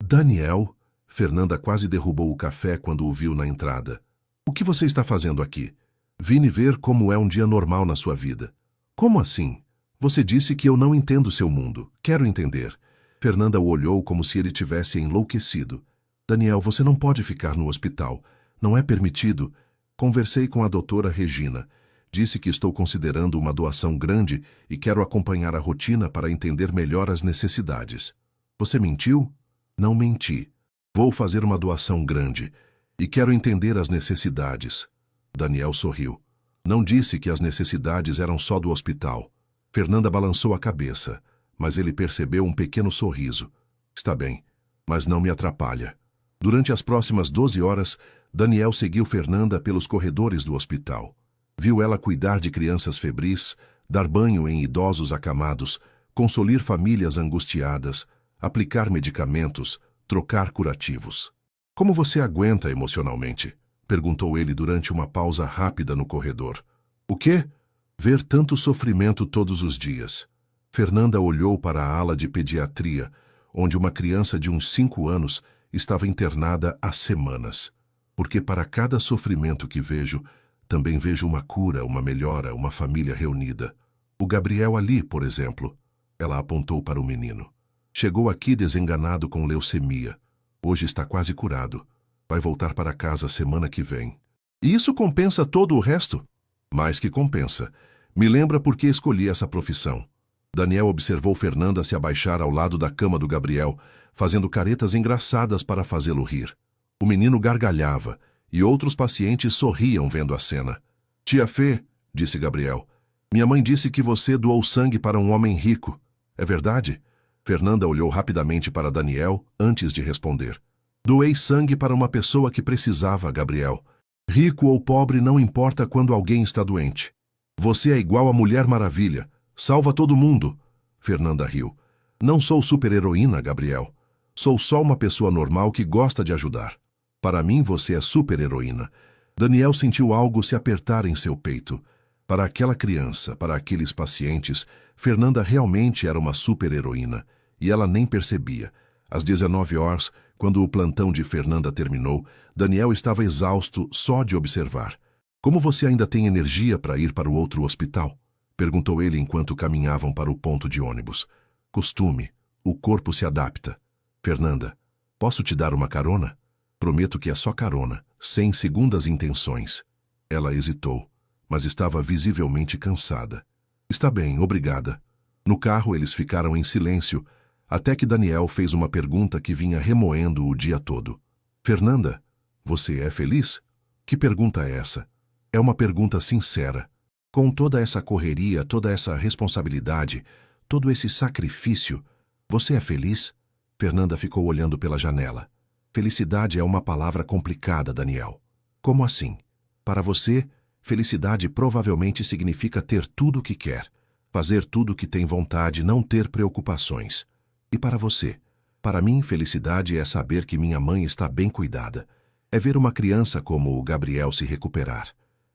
Daniel, Fernanda quase derrubou o café quando o viu na entrada. O que você está fazendo aqui? Vim ver como é um dia normal na sua vida. Como assim? Você disse que eu não entendo seu mundo. Quero entender. Fernanda o olhou como se ele tivesse enlouquecido. Daniel, você não pode ficar no hospital. Não é permitido. Conversei com a doutora Regina. Disse que estou considerando uma doação grande e quero acompanhar a rotina para entender melhor as necessidades. Você mentiu? Não menti. Vou fazer uma doação grande e quero entender as necessidades. Daniel sorriu. Não disse que as necessidades eram só do hospital. Fernanda balançou a cabeça, mas ele percebeu um pequeno sorriso. Está bem, mas não me atrapalha. Durante as próximas 12 horas, Daniel seguiu Fernanda pelos corredores do hospital. Viu ela cuidar de crianças febris, dar banho em idosos acamados, consolar famílias angustiadas, aplicar medicamentos, trocar curativos. Como você aguenta emocionalmente? Perguntou ele durante uma pausa rápida no corredor. O quê? Ver tanto sofrimento todos os dias. Fernanda olhou para a ala de pediatria, onde uma criança de uns 5 anos estava internada há semanas. Porque para cada sofrimento que vejo, também vejo uma cura, uma melhora, uma família reunida. O Gabriel ali, por exemplo. Ela apontou para o menino. Chegou aqui desenganado com leucemia. Hoje está quase curado. Vai voltar para casa semana que vem. E isso compensa todo o resto? Mais que compensa. Me lembra por que escolhi essa profissão. Daniel observou Fernanda se abaixar ao lado da cama do Gabriel, fazendo caretas engraçadas para fazê-lo rir. O menino gargalhava, e outros pacientes sorriam vendo a cena. Tia Fê, disse Gabriel, minha mãe disse que você doou sangue para um homem rico. É verdade? Fernanda olhou rapidamente para Daniel antes de responder. Doei sangue para uma pessoa que precisava, Gabriel. Rico ou pobre não importa quando alguém está doente. Você é igual a Mulher Maravilha. Salva todo mundo. Fernanda riu. Não sou super-heroína, Gabriel. Sou só uma pessoa normal que gosta de ajudar. Para mim, você é super-heroína. Daniel sentiu algo se apertar em seu peito. Para aquela criança, para aqueles pacientes, Fernanda realmente era uma super-heroína. E ela nem percebia. Às 19 horas, quando o plantão de Fernanda terminou, Daniel estava exausto só de observar. Como você ainda tem energia para ir para o outro hospital? Perguntou ele enquanto caminhavam para o ponto de ônibus. Costume. O corpo se adapta. Fernanda, posso te dar uma carona? Prometo que é só carona, sem segundas intenções. Ela hesitou, mas estava visivelmente cansada. Está bem, obrigada. No carro eles ficaram em silêncio, até que Daniel fez uma pergunta que vinha remoendo o dia todo. Fernanda, você é feliz? Que pergunta é essa? É uma pergunta sincera. Com toda essa correria, toda essa responsabilidade, todo esse sacrifício, você é feliz? Fernanda ficou olhando pela janela. Felicidade é uma palavra complicada, Daniel. Como assim? Para você, felicidade provavelmente significa ter tudo o que quer, fazer tudo o que tem vontade, não ter preocupações. E para você? Para mim, felicidade é saber que minha mãe está bem cuidada. É ver uma criança como o Gabriel se recuperar.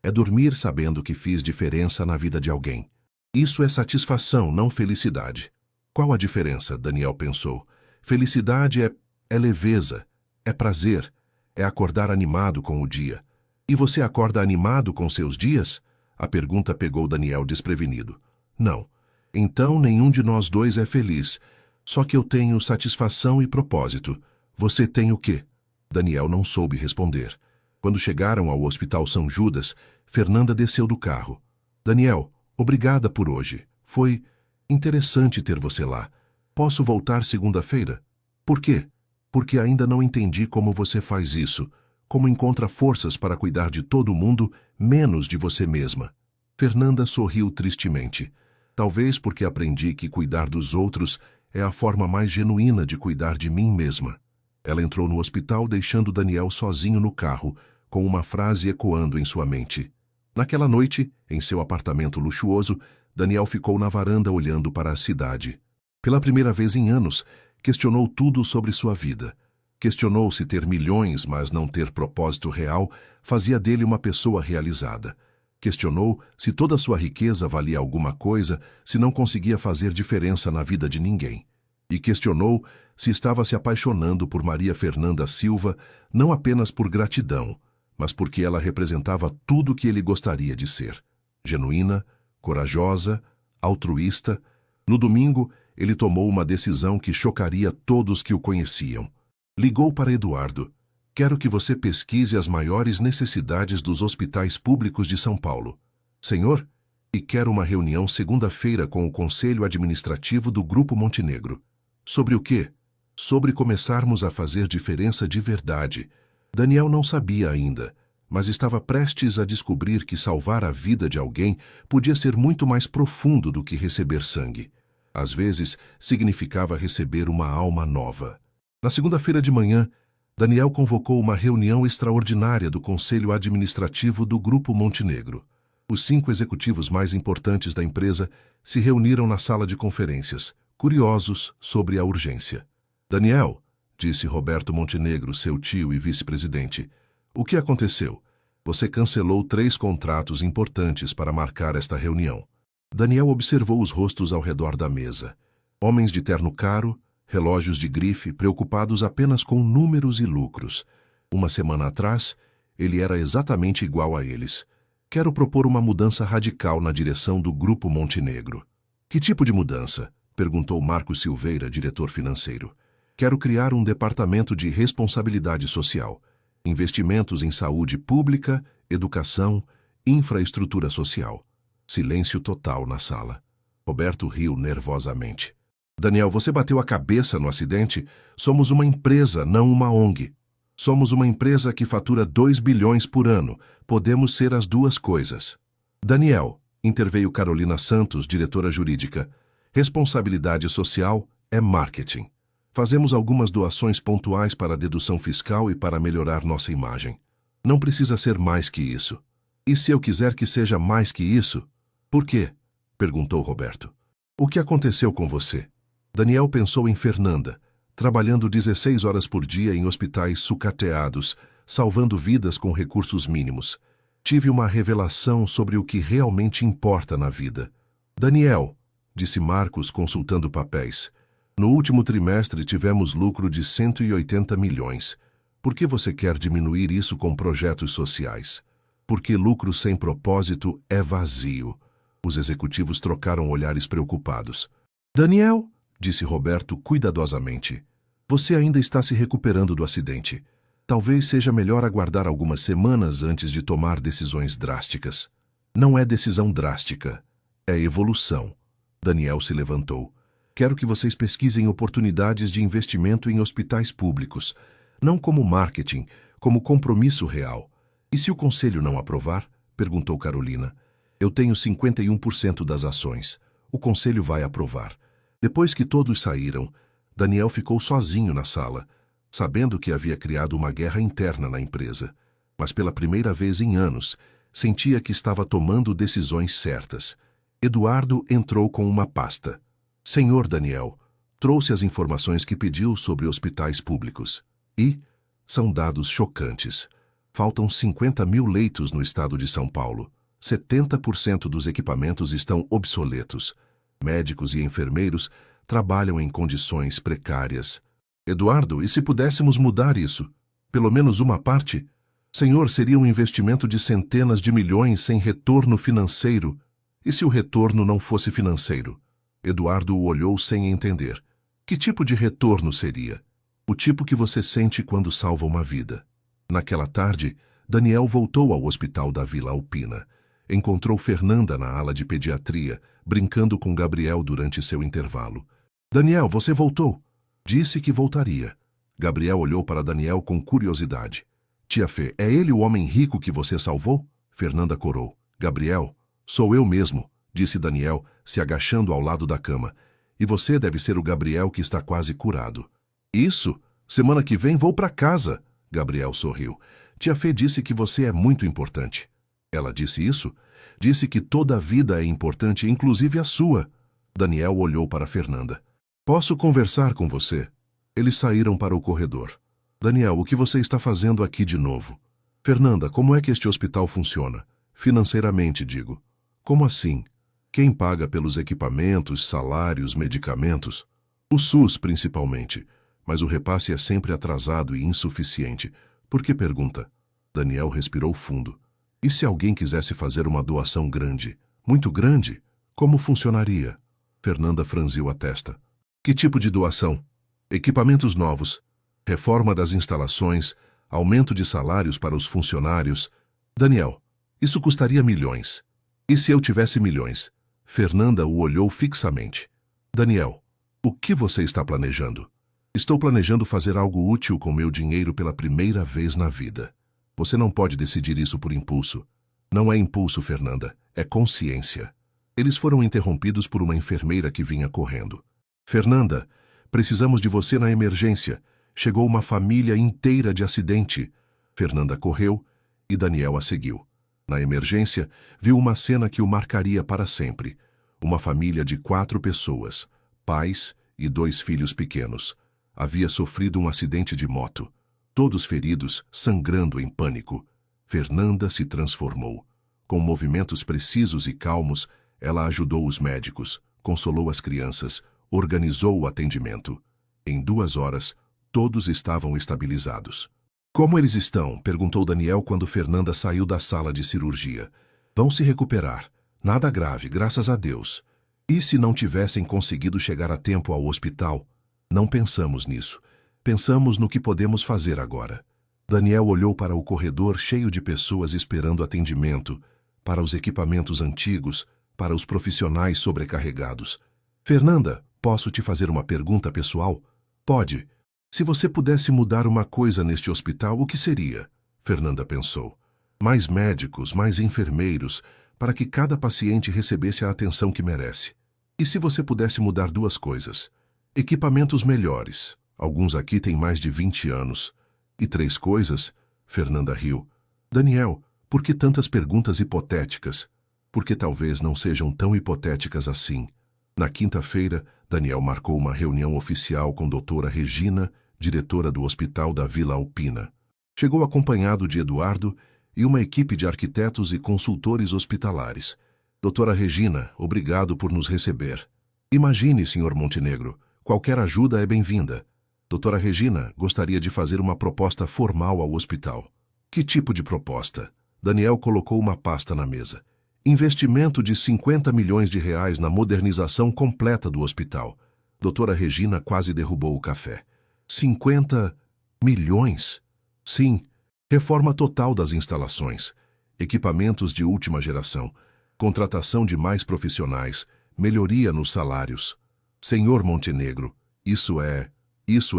É dormir sabendo que fiz diferença na vida de alguém. Isso é satisfação, não felicidade. Qual a diferença? Daniel pensou. Felicidade é leveza, é prazer, é acordar animado com o dia. E você acorda animado com seus dias? A pergunta pegou Daniel desprevenido. Não. Então nenhum de nós dois é feliz. Só que eu tenho satisfação e propósito. Você tem o quê? Daniel não soube responder. Quando chegaram ao Hospital São Judas, Fernanda desceu do carro. Daniel, obrigada por hoje. Foi interessante ter você lá. Posso voltar segunda-feira? Por quê? Porque ainda não entendi como você faz isso. Como encontra forças para cuidar de todo mundo, menos de você mesma. Fernanda sorriu tristemente. Talvez porque aprendi que cuidar dos outros é a forma mais genuína de cuidar de mim mesma. Ela entrou no hospital deixando Daniel sozinho no carro, com uma frase ecoando em sua mente. Naquela noite, em seu apartamento luxuoso, Daniel ficou na varanda olhando para a cidade. Pela primeira vez em anos, questionou tudo sobre sua vida. Questionou se ter milhões, mas não ter propósito real, fazia dele uma pessoa realizada. Questionou se toda sua riqueza valia alguma coisa, se não conseguia fazer diferença na vida de ninguém. E questionou se estava se apaixonando por Maria Fernanda Silva, não apenas por gratidão, mas porque ela representava tudo o que ele gostaria de ser. Genuína, corajosa, altruísta. No domingo, ele tomou uma decisão que chocaria todos que o conheciam. Ligou para Eduardo. Quero que você pesquise as maiores necessidades dos hospitais públicos de São Paulo. Senhor, e quero uma reunião segunda-feira com o Conselho Administrativo do Grupo Montenegro. Sobre o quê? Sobre começarmos a fazer diferença de verdade. Daniel não sabia ainda, mas estava prestes a descobrir que salvar a vida de alguém podia ser muito mais profundo do que receber sangue. Às vezes, significava receber uma alma nova. Na segunda-feira de manhã, Daniel convocou uma reunião extraordinária do Conselho Administrativo do Grupo Montenegro. Os 5 executivos mais importantes da empresa se reuniram na sala de conferências, curiosos sobre a urgência. Daniel, disse Roberto Montenegro, seu tio e vice-presidente, o que aconteceu? Você cancelou 3 contratos importantes para marcar esta reunião. Daniel observou os rostos ao redor da mesa. Homens de terno caro, relógios de grife, preocupados apenas com números e lucros. Uma semana atrás, ele era exatamente igual a eles. Quero propor uma mudança radical na direção do Grupo Montenegro. Que tipo de mudança? Perguntou Marcos Silveira, diretor financeiro. Quero criar um departamento de responsabilidade social, investimentos em saúde pública, educação, infraestrutura social. Silêncio total na sala. Roberto riu nervosamente. Daniel, você bateu a cabeça no acidente? Somos uma empresa, não uma ONG. Somos uma empresa que fatura 2 bilhões por ano. Podemos ser as duas coisas. Daniel, interveio Carolina Santos, diretora jurídica. Responsabilidade social é marketing. Fazemos algumas doações pontuais para a dedução fiscal e para melhorar nossa imagem. Não precisa ser mais que isso. E se eu quiser que seja mais que isso? Por quê? Perguntou Roberto. O que aconteceu com você? Daniel pensou em Fernanda, trabalhando 16 horas por dia em hospitais sucateados, salvando vidas com recursos mínimos. Tive uma revelação sobre o que realmente importa na vida. Daniel, disse Marcos consultando papéis, no último trimestre tivemos lucro de 180 milhões. Por que você quer diminuir isso com projetos sociais? Porque lucro sem propósito é vazio. Os executivos trocaram olhares preocupados. Daniel, disse Roberto cuidadosamente, você ainda está se recuperando do acidente. Talvez seja melhor aguardar algumas semanas antes de tomar decisões drásticas. Não é decisão drástica, é evolução. Daniel se levantou. Quero que vocês pesquisem oportunidades de investimento em hospitais públicos, não como marketing, como compromisso real. E se o conselho não aprovar? Perguntou Carolina. Eu tenho 51% das ações. O conselho vai aprovar. Depois que todos saíram, Daniel ficou sozinho na sala, sabendo que havia criado uma guerra interna na empresa. Mas pela primeira vez em anos, sentia que estava tomando decisões certas. Eduardo entrou com uma pasta. Senhor Daniel, trouxe as informações que pediu sobre hospitais públicos. E são dados chocantes. Faltam 50 mil leitos no estado de São Paulo. 70% dos equipamentos estão obsoletos. Médicos e enfermeiros trabalham em condições precárias. Eduardo, e se pudéssemos mudar isso? Pelo menos uma parte? Senhor, seria um investimento de centenas de milhões sem retorno financeiro. E se o retorno não fosse financeiro? Eduardo o olhou sem entender. Que tipo de retorno seria? O tipo que você sente quando salva uma vida. Naquela tarde, Daniel voltou ao hospital da Vila Alpina. Encontrou Fernanda na ala de pediatria, brincando com Gabriel durante seu intervalo. Daniel, você voltou. Disse que voltaria. Gabriel olhou para Daniel com curiosidade. Tia Fê, é ele o homem rico que você salvou? Fernanda corou. Gabriel, sou eu mesmo, disse Daniel, se agachando ao lado da cama. E você deve ser o Gabriel que está quase curado. Isso? Semana que vem vou para casa. Gabriel sorriu. Tia Fê disse que você é muito importante. Ela disse isso? Disse que toda a vida é importante, inclusive a sua. Daniel olhou para Fernanda. Posso conversar com você? Eles saíram para o corredor. Daniel, o que você está fazendo aqui de novo? Fernanda, como é que este hospital funciona? Financeiramente, digo. Como assim? Quem paga pelos equipamentos, salários, medicamentos? O SUS, principalmente. Mas o repasse é sempre atrasado e insuficiente. Por que pergunta? Daniel respirou fundo. E se alguém quisesse fazer uma doação grande? Muito grande? Como funcionaria? Fernanda franziu a testa. Que tipo de doação? Equipamentos novos, reforma das instalações, aumento de salários para os funcionários. Daniel, isso custaria milhões. E se eu tivesse milhões? Fernanda o olhou fixamente. Daniel, o que você está planejando? Estou planejando fazer algo útil com meu dinheiro pela primeira vez na vida. Você não pode decidir isso por impulso. Não é impulso, Fernanda, é consciência. Eles foram interrompidos por uma enfermeira que vinha correndo. Fernanda, precisamos de você na emergência. Chegou uma família inteira de acidente. Fernanda correu e Daniel a seguiu. Na emergência, viu uma cena que o marcaria para sempre. Uma família de 4 pessoas, pais e 2 filhos pequenos. Havia sofrido um acidente de moto. Todos feridos, sangrando em pânico. Fernanda se transformou. Com movimentos precisos e calmos, ela ajudou os médicos, consolou as crianças, organizou o atendimento. Em 2 horas, todos estavam estabilizados. Como eles estão? Perguntou Daniel quando Fernanda saiu da sala de cirurgia. Vão se recuperar. Nada grave, graças a Deus. E se não tivessem conseguido chegar a tempo ao hospital? Não pensamos nisso. Pensamos no que podemos fazer agora. Daniel olhou para o corredor cheio de pessoas esperando atendimento, para os equipamentos antigos, para os profissionais sobrecarregados. Fernanda, posso te fazer uma pergunta pessoal? Pode. Se você pudesse mudar uma coisa neste hospital, o que seria? Fernanda pensou. Mais médicos, mais enfermeiros, para que cada paciente recebesse a atenção que merece. E se você pudesse mudar 2 coisas? Equipamentos melhores. Alguns aqui têm mais de 20 anos. E 3 coisas? Fernanda riu. Daniel, por que tantas perguntas hipotéticas? Porque talvez não sejam tão hipotéticas assim. Na quinta-feira, Daniel marcou uma reunião oficial com doutora Regina, diretora do Hospital da Vila Alpina. Chegou acompanhado de Eduardo e uma equipe de arquitetos e consultores hospitalares. Doutora Regina, obrigado por nos receber. Imagine, Sr. Montenegro, qualquer ajuda é bem-vinda. Doutora Regina, gostaria de fazer uma proposta formal ao hospital. Que tipo de proposta? Daniel colocou uma pasta na mesa. Investimento de 50 milhões de reais na modernização completa do hospital. Doutora Regina quase derrubou o café. 50 milhões? Sim. Reforma total das instalações. Equipamentos de última geração. Contratação de mais profissionais. Melhoria nos salários. Senhor Montenegro, isso é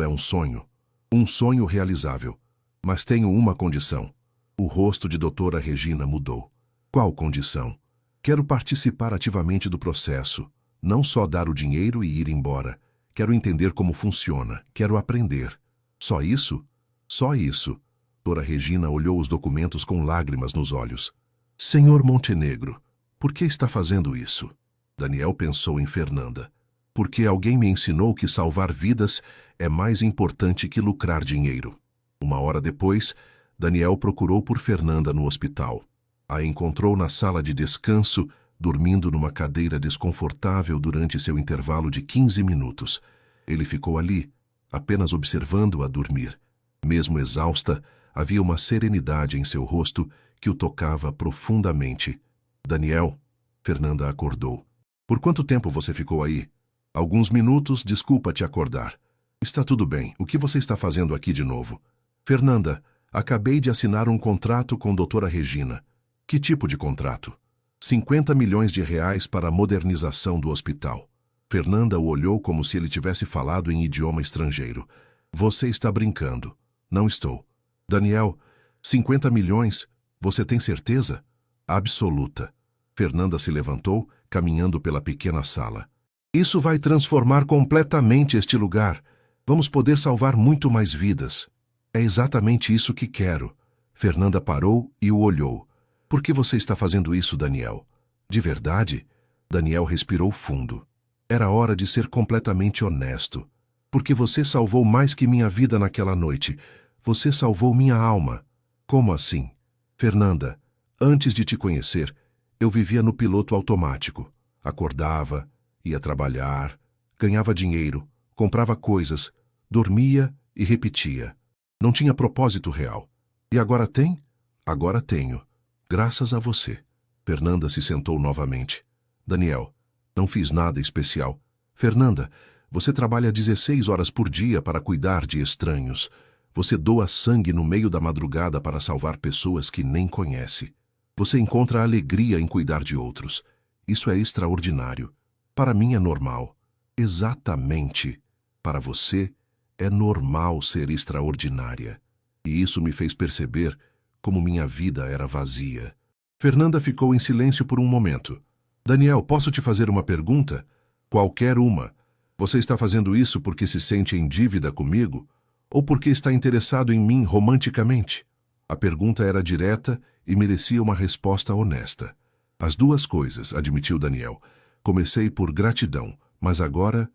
um sonho. Um sonho realizável. Mas tenho uma condição. O rosto de doutora Regina mudou. Qual condição? Quero participar ativamente do processo. Não só dar o dinheiro e ir embora. Quero entender como funciona. Quero aprender. Só isso? Só isso. Doutora Regina olhou os documentos com lágrimas nos olhos. Senhor Montenegro, por que está fazendo isso? Daniel pensou em Fernanda. Porque alguém me ensinou que salvar vidas é mais importante que lucrar dinheiro. Uma hora depois, Daniel procurou por Fernanda no hospital. A encontrou na sala de descanso, dormindo numa cadeira desconfortável durante seu intervalo de 15 minutos. Ele ficou ali, apenas observando-a dormir. Mesmo exausta, havia uma serenidade em seu rosto que o tocava profundamente. Daniel, Fernanda acordou. Por quanto tempo você ficou aí? Alguns minutos, desculpa te acordar. Está tudo bem, o que você está fazendo aqui de novo? Fernanda, acabei de assinar um contrato com doutora Regina. Que tipo de contrato? 50 milhões de reais para a modernização do hospital. Fernanda o olhou como se ele tivesse falado em idioma estrangeiro. Você está brincando. Não estou. Daniel, 50 milhões? Você tem certeza? Absoluta. Fernanda se levantou, caminhando pela pequena sala. Isso vai transformar completamente este lugar. Vamos poder salvar muito mais vidas. É exatamente isso que quero. Fernanda parou e o olhou. Por que você está fazendo isso, Daniel? De verdade? Daniel respirou fundo. Era hora de ser completamente honesto. Porque você salvou mais que minha vida naquela noite. Você salvou minha alma. Como assim? Fernanda, antes de te conhecer, eu vivia no piloto automático. Acordava, ia trabalhar, ganhava dinheiro, comprava coisas, dormia e repetia. Não tinha propósito real. E agora tem? Agora tenho. Graças a você. Fernanda se sentou novamente. Daniel, não fiz nada especial. Fernanda, você trabalha 16 horas por dia para cuidar de estranhos. Você doa sangue no meio da madrugada para salvar pessoas que nem conhece. Você encontra alegria em cuidar de outros. Isso é extraordinário. Para mim é normal. Exatamente. Para você, é normal ser extraordinária. E isso me fez perceber como minha vida era vazia. Fernanda ficou em silêncio por um momento. Daniel, posso te fazer uma pergunta? Qualquer uma. Você está fazendo isso porque se sente em dívida comigo? Ou porque está interessado em mim romanticamente? A pergunta era direta e merecia uma resposta honesta. As duas coisas, admitiu Daniel. Comecei por gratidão, mas agora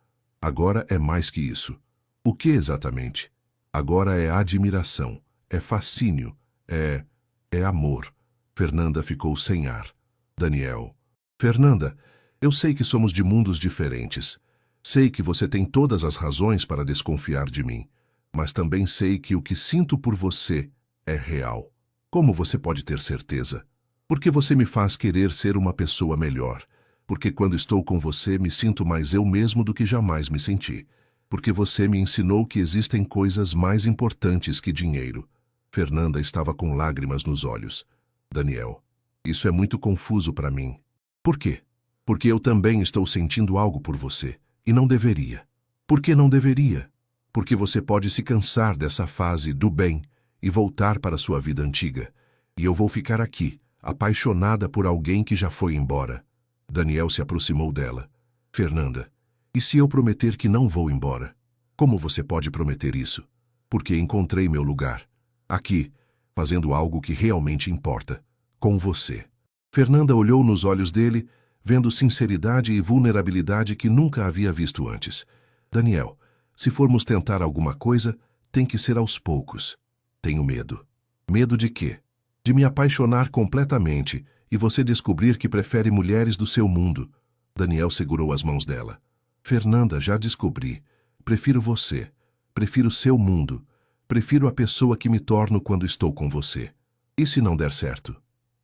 é mais que isso. O que exatamente? Agora é admiração, é fascínio, é amor. Fernanda ficou sem ar. Daniel. Fernanda, eu sei que somos de mundos diferentes. Sei que você tem todas as razões para desconfiar de mim. Mas também sei que o que sinto por você é real. Como você pode ter certeza? Porque você me faz querer ser uma pessoa melhor. Porque quando estou com você me sinto mais eu mesmo do que jamais me senti. Porque você me ensinou que existem coisas mais importantes que dinheiro. Fernanda estava com lágrimas nos olhos. Daniel, isso é muito confuso para mim. Por quê? Porque eu também estou sentindo algo por você, e não deveria. Por que não deveria? Porque você pode se cansar dessa fase do bem e voltar para sua vida antiga. E eu vou ficar aqui, apaixonada por alguém que já foi embora. Daniel se aproximou dela. Fernanda, e se eu prometer que não vou embora? Como você pode prometer isso? Porque encontrei meu lugar. Aqui, fazendo algo que realmente importa. Com você. Fernanda olhou nos olhos dele, vendo sinceridade e vulnerabilidade que nunca havia visto antes. Daniel, se formos tentar alguma coisa, tem que ser aos poucos. Tenho medo. Medo de quê? De me apaixonar completamente e você descobrir que prefere mulheres do seu mundo. Daniel segurou as mãos dela. Fernanda, já descobri. Prefiro você. Prefiro seu mundo. Prefiro a pessoa que me torno quando estou com você. E se não der certo?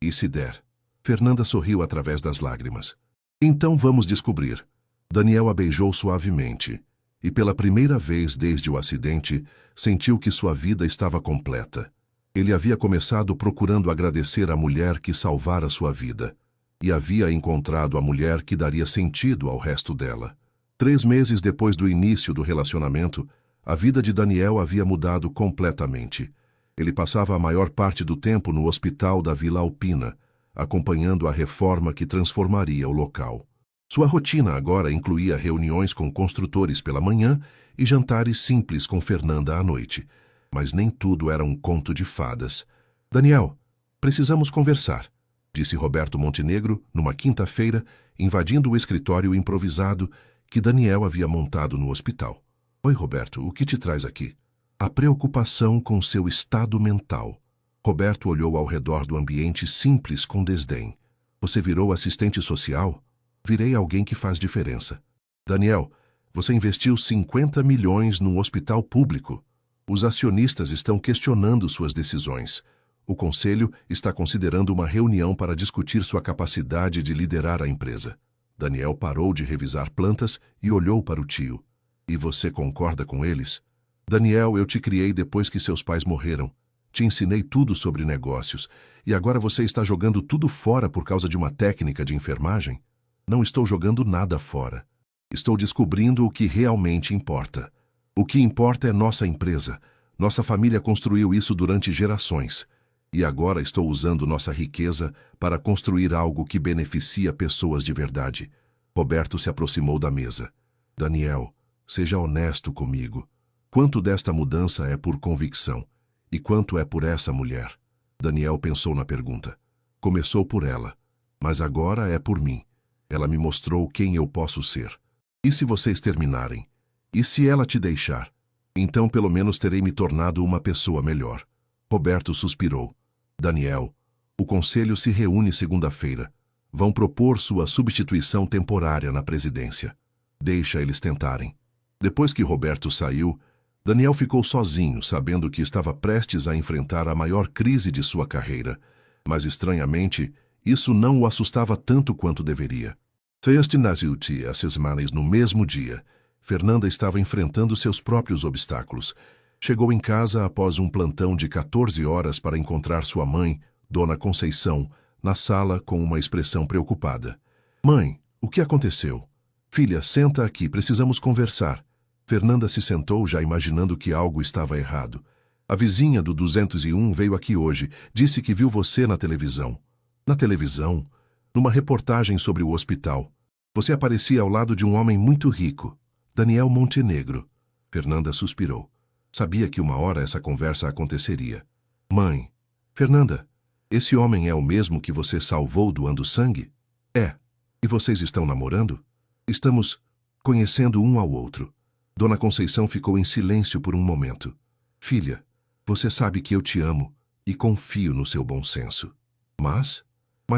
E se der? Fernanda sorriu através das lágrimas. Então vamos descobrir. Daniel a beijou suavemente. E pela primeira vez desde o acidente, sentiu que sua vida estava completa. Ele havia começado procurando agradecer a mulher que salvara sua vida. E havia encontrado a mulher que daria sentido ao resto dela. 3 meses depois do início do relacionamento, a vida de Daniel havia mudado completamente. Ele passava a maior parte do tempo no hospital da Vila Alpina, acompanhando a reforma que transformaria o local. Sua rotina agora incluía reuniões com construtores pela manhã e jantares simples com Fernanda à noite. Mas nem tudo era um conto de fadas. Daniel, precisamos conversar, disse Roberto Montenegro numa quinta-feira, invadindo o escritório improvisado que Daniel havia montado no hospital. Oi, Roberto, o que te traz aqui? A preocupação com seu estado mental. Roberto olhou ao redor do ambiente simples com desdém. Você virou assistente social? Virei alguém que faz diferença. Daniel, você investiu 50 milhões num hospital público. Os acionistas estão questionando suas decisões. O conselho está considerando uma reunião para discutir sua capacidade de liderar a empresa. Daniel parou de revisar plantas e olhou para o tio. E você concorda com eles? Daniel, eu te criei depois que seus pais morreram. Te ensinei tudo sobre negócios. E agora você está jogando tudo fora por causa de uma técnica de enfermagem? Não estou jogando nada fora. Estou descobrindo o que realmente importa. O que importa é nossa empresa. Nossa família construiu isso durante gerações. E agora estou usando nossa riqueza para construir algo que beneficia pessoas de verdade. Roberto se aproximou da mesa. Daniel, seja honesto comigo. Quanto desta mudança é por convicção? E quanto é por essa mulher? Daniel pensou na pergunta. Começou por ela, mas agora é por mim. Ela me mostrou quem eu posso ser. E se vocês terminarem? E se ela te deixar? Então pelo menos terei me tornado uma pessoa melhor. Roberto suspirou. Daniel, o conselho se reúne segunda-feira. Vão propor sua substituição temporária na presidência. Deixa eles tentarem. Depois que Roberto saiu, Daniel ficou sozinho, sabendo que estava prestes a enfrentar a maior crise de sua carreira. Mas, estranhamente, isso não o assustava tanto quanto deveria. Feste nasceu-te a seus males no mesmo dia. Fernanda estava enfrentando seus próprios obstáculos. Chegou em casa após um plantão de 14 horas para encontrar sua mãe, Dona Conceição, na sala com uma expressão preocupada. Mãe, o que aconteceu? Filha, senta aqui, precisamos conversar. Fernanda se sentou já imaginando que algo estava errado. A vizinha do 201 veio aqui hoje, disse que viu você na televisão. Na televisão? Numa reportagem sobre o hospital. Você aparecia ao lado de um homem muito rico, Daniel Montenegro. Fernanda suspirou. Sabia que uma hora essa conversa aconteceria. Mãe, Fernanda, esse homem é o mesmo que você salvou doando sangue? É. E vocês estão namorando? Estamos conhecendo um ao outro. Dona Conceição ficou em silêncio por um momento. Filha, você sabe que eu te amo e confio no seu bom senso. Mas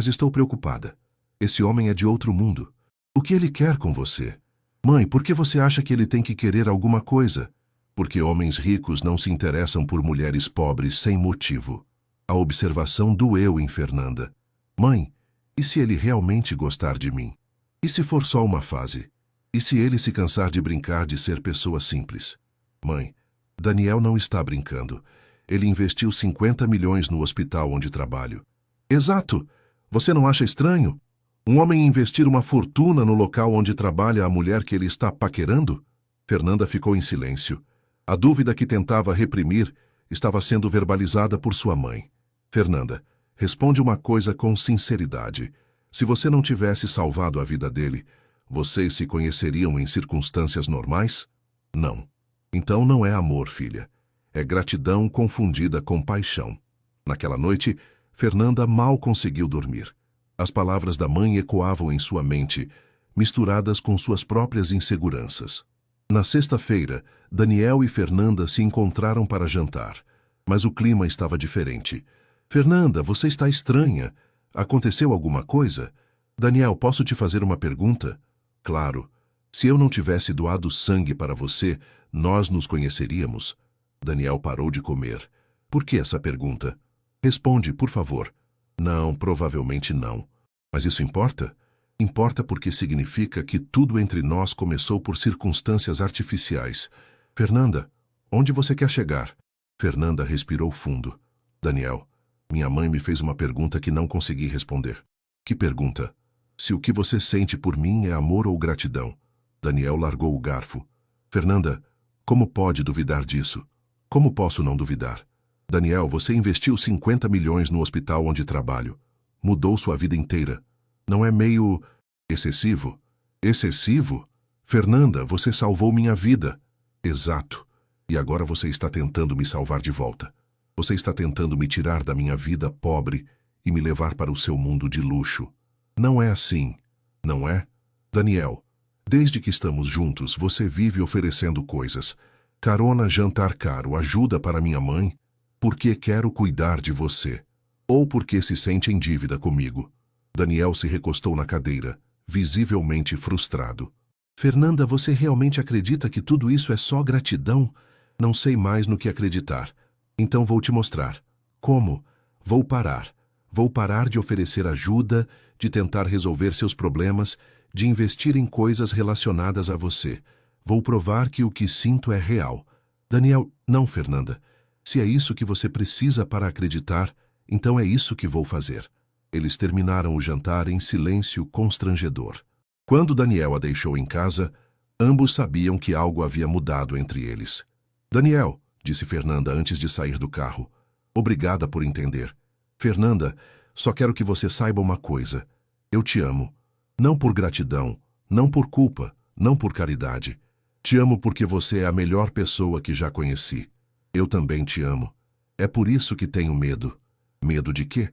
estou preocupada. Esse homem é de outro mundo. O que ele quer com você? Mãe, por que você acha que ele tem que querer alguma coisa? Porque homens ricos não se interessam por mulheres pobres sem motivo. A observação doeu em Fernanda. Mãe, e se ele realmente gostar de mim? E se for só uma fase? E se ele se cansar de brincar de ser pessoa simples? Mãe, Daniel não está brincando. Ele investiu 50 milhões no hospital onde trabalho. Exato! Você não acha estranho? Um homem investir uma fortuna no local onde trabalha a mulher que ele está paquerando? Fernanda ficou em silêncio. A dúvida que tentava reprimir estava sendo verbalizada por sua mãe. Fernanda, responde uma coisa com sinceridade. Se você não tivesse salvado a vida dele, vocês se conheceriam em circunstâncias normais? Não. Então não é amor, filha. É gratidão confundida com paixão. Naquela noite, Fernanda mal conseguiu dormir. As palavras da mãe ecoavam em sua mente, misturadas com suas próprias inseguranças. Na sexta-feira, Daniel e Fernanda se encontraram para jantar, mas o clima estava diferente. Fernanda, você está estranha. Aconteceu alguma coisa? Daniel, posso te fazer uma pergunta? Claro. Se eu não tivesse doado sangue para você, nós nos conheceríamos? Daniel parou de comer. Por que essa pergunta? Responde, por favor. Não, provavelmente não. Mas isso importa? Importa porque significa que tudo entre nós começou por circunstâncias artificiais. Fernanda, onde você quer chegar? Fernanda respirou fundo. Daniel, minha mãe me fez uma pergunta que não consegui responder. Que pergunta? Se o que você sente por mim é amor ou gratidão? Daniel largou o garfo. Fernanda, como pode duvidar disso? Como posso não duvidar? Daniel, você investiu 50 milhões no hospital onde trabalho. Mudou sua vida inteira. Não é meio excessivo? Excessivo? Fernanda, você salvou minha vida. Exato. E agora você está tentando me salvar de volta. Você está tentando me tirar da minha vida pobre e me levar para o seu mundo de luxo. Não é assim, não é? Daniel, desde que estamos juntos, você vive oferecendo coisas. Carona, jantar caro, ajuda para minha mãe, porque quero cuidar de você. Ou porque se sente em dívida comigo. Daniel se recostou na cadeira, visivelmente frustrado. Fernanda, você realmente acredita que tudo isso é só gratidão? Não sei mais no que acreditar. Então vou te mostrar. Como? Vou parar. Vou parar de oferecer ajuda, de tentar resolver seus problemas, de investir em coisas relacionadas a você. Vou provar que o que sinto é real. Daniel, não, Fernanda. Se é isso que você precisa para acreditar, então é isso que vou fazer. Eles terminaram o jantar em silêncio constrangedor. Quando Daniel a deixou em casa, ambos sabiam que algo havia mudado entre eles. Daniel, disse Fernanda antes de sair do carro. Obrigada por entender. Fernanda, só quero que você saiba uma coisa. Eu te amo. Não por gratidão, não por culpa, não por caridade. Te amo porque você é a melhor pessoa que já conheci. Eu também te amo. É por isso que tenho medo. Medo de quê?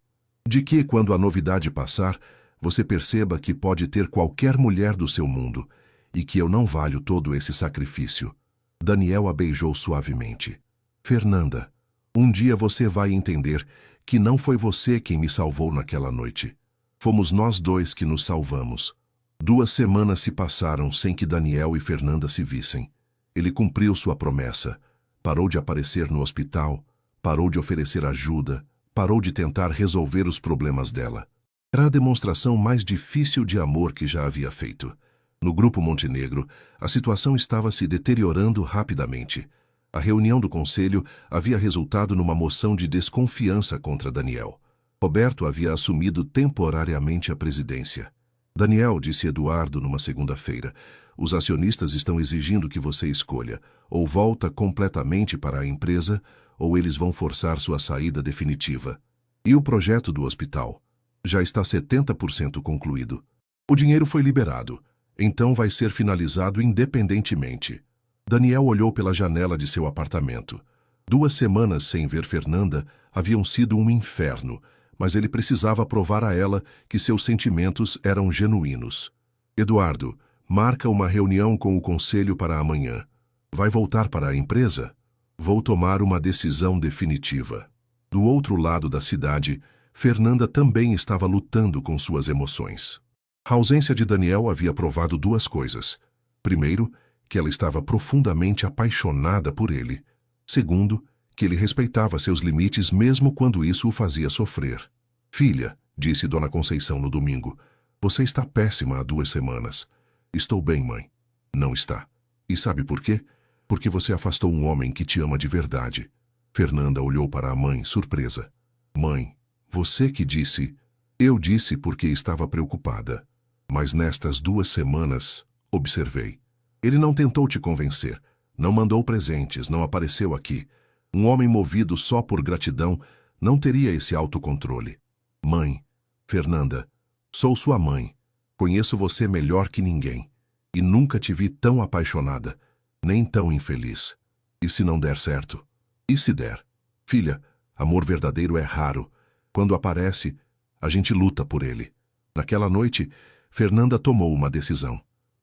De que, quando a novidade passar, você perceba que pode ter qualquer mulher do seu mundo e que eu não valho todo esse sacrifício. Daniel a beijou suavemente. Fernanda, um dia você vai entender que não foi você quem me salvou naquela noite. Fomos nós dois que nos salvamos. 2 semanas se passaram sem que Daniel e Fernanda se vissem. Ele cumpriu sua promessa. Parou de aparecer no hospital, parou de oferecer ajuda, parou de tentar resolver os problemas dela. Era a demonstração mais difícil de amor que já havia feito. No Grupo Montenegro, a situação estava se deteriorando rapidamente. A reunião do conselho havia resultado numa moção de desconfiança contra Daniel. Roberto havia assumido temporariamente a presidência. Daniel, disse Eduardo numa segunda-feira, os acionistas estão exigindo que você escolha, ou volta completamente para a empresa, ou eles vão forçar sua saída definitiva. E o projeto do hospital? Já está 70% concluído. O dinheiro foi liberado, então vai ser finalizado independentemente. Daniel olhou pela janela de seu apartamento. 2 semanas sem ver Fernanda haviam sido um inferno, mas ele precisava provar a ela que seus sentimentos eram genuínos. Eduardo, marca uma reunião com o conselho para amanhã. Vai voltar para a empresa? Vou tomar uma decisão definitiva. Do outro lado da cidade, Fernanda também estava lutando com suas emoções. A ausência de Daniel havia provado 2 coisas. Primeiro, que ela estava profundamente apaixonada por ele. Segundo, que ele respeitava seus limites mesmo quando isso o fazia sofrer. Filha, disse Dona Conceição no domingo, você está péssima há 2 semanas. Estou bem, mãe. Não está. E sabe por quê? Porque você afastou um homem que te ama de verdade. Fernanda olhou para a mãe, surpresa. Mãe, você que disse... Eu disse porque estava preocupada. Mas nestas 2 semanas, observei. Ele não tentou te convencer, não mandou presentes, não apareceu aqui. Um homem movido só por gratidão não teria esse autocontrole. Mãe, Fernanda, sou sua mãe. Conheço você melhor que ninguém. E nunca te vi tão apaixonada, nem tão infeliz. E se não der certo? E se der? Filha, amor verdadeiro é raro. Quando aparece, a gente luta por ele. Naquela noite, Fernanda tomou uma decisão.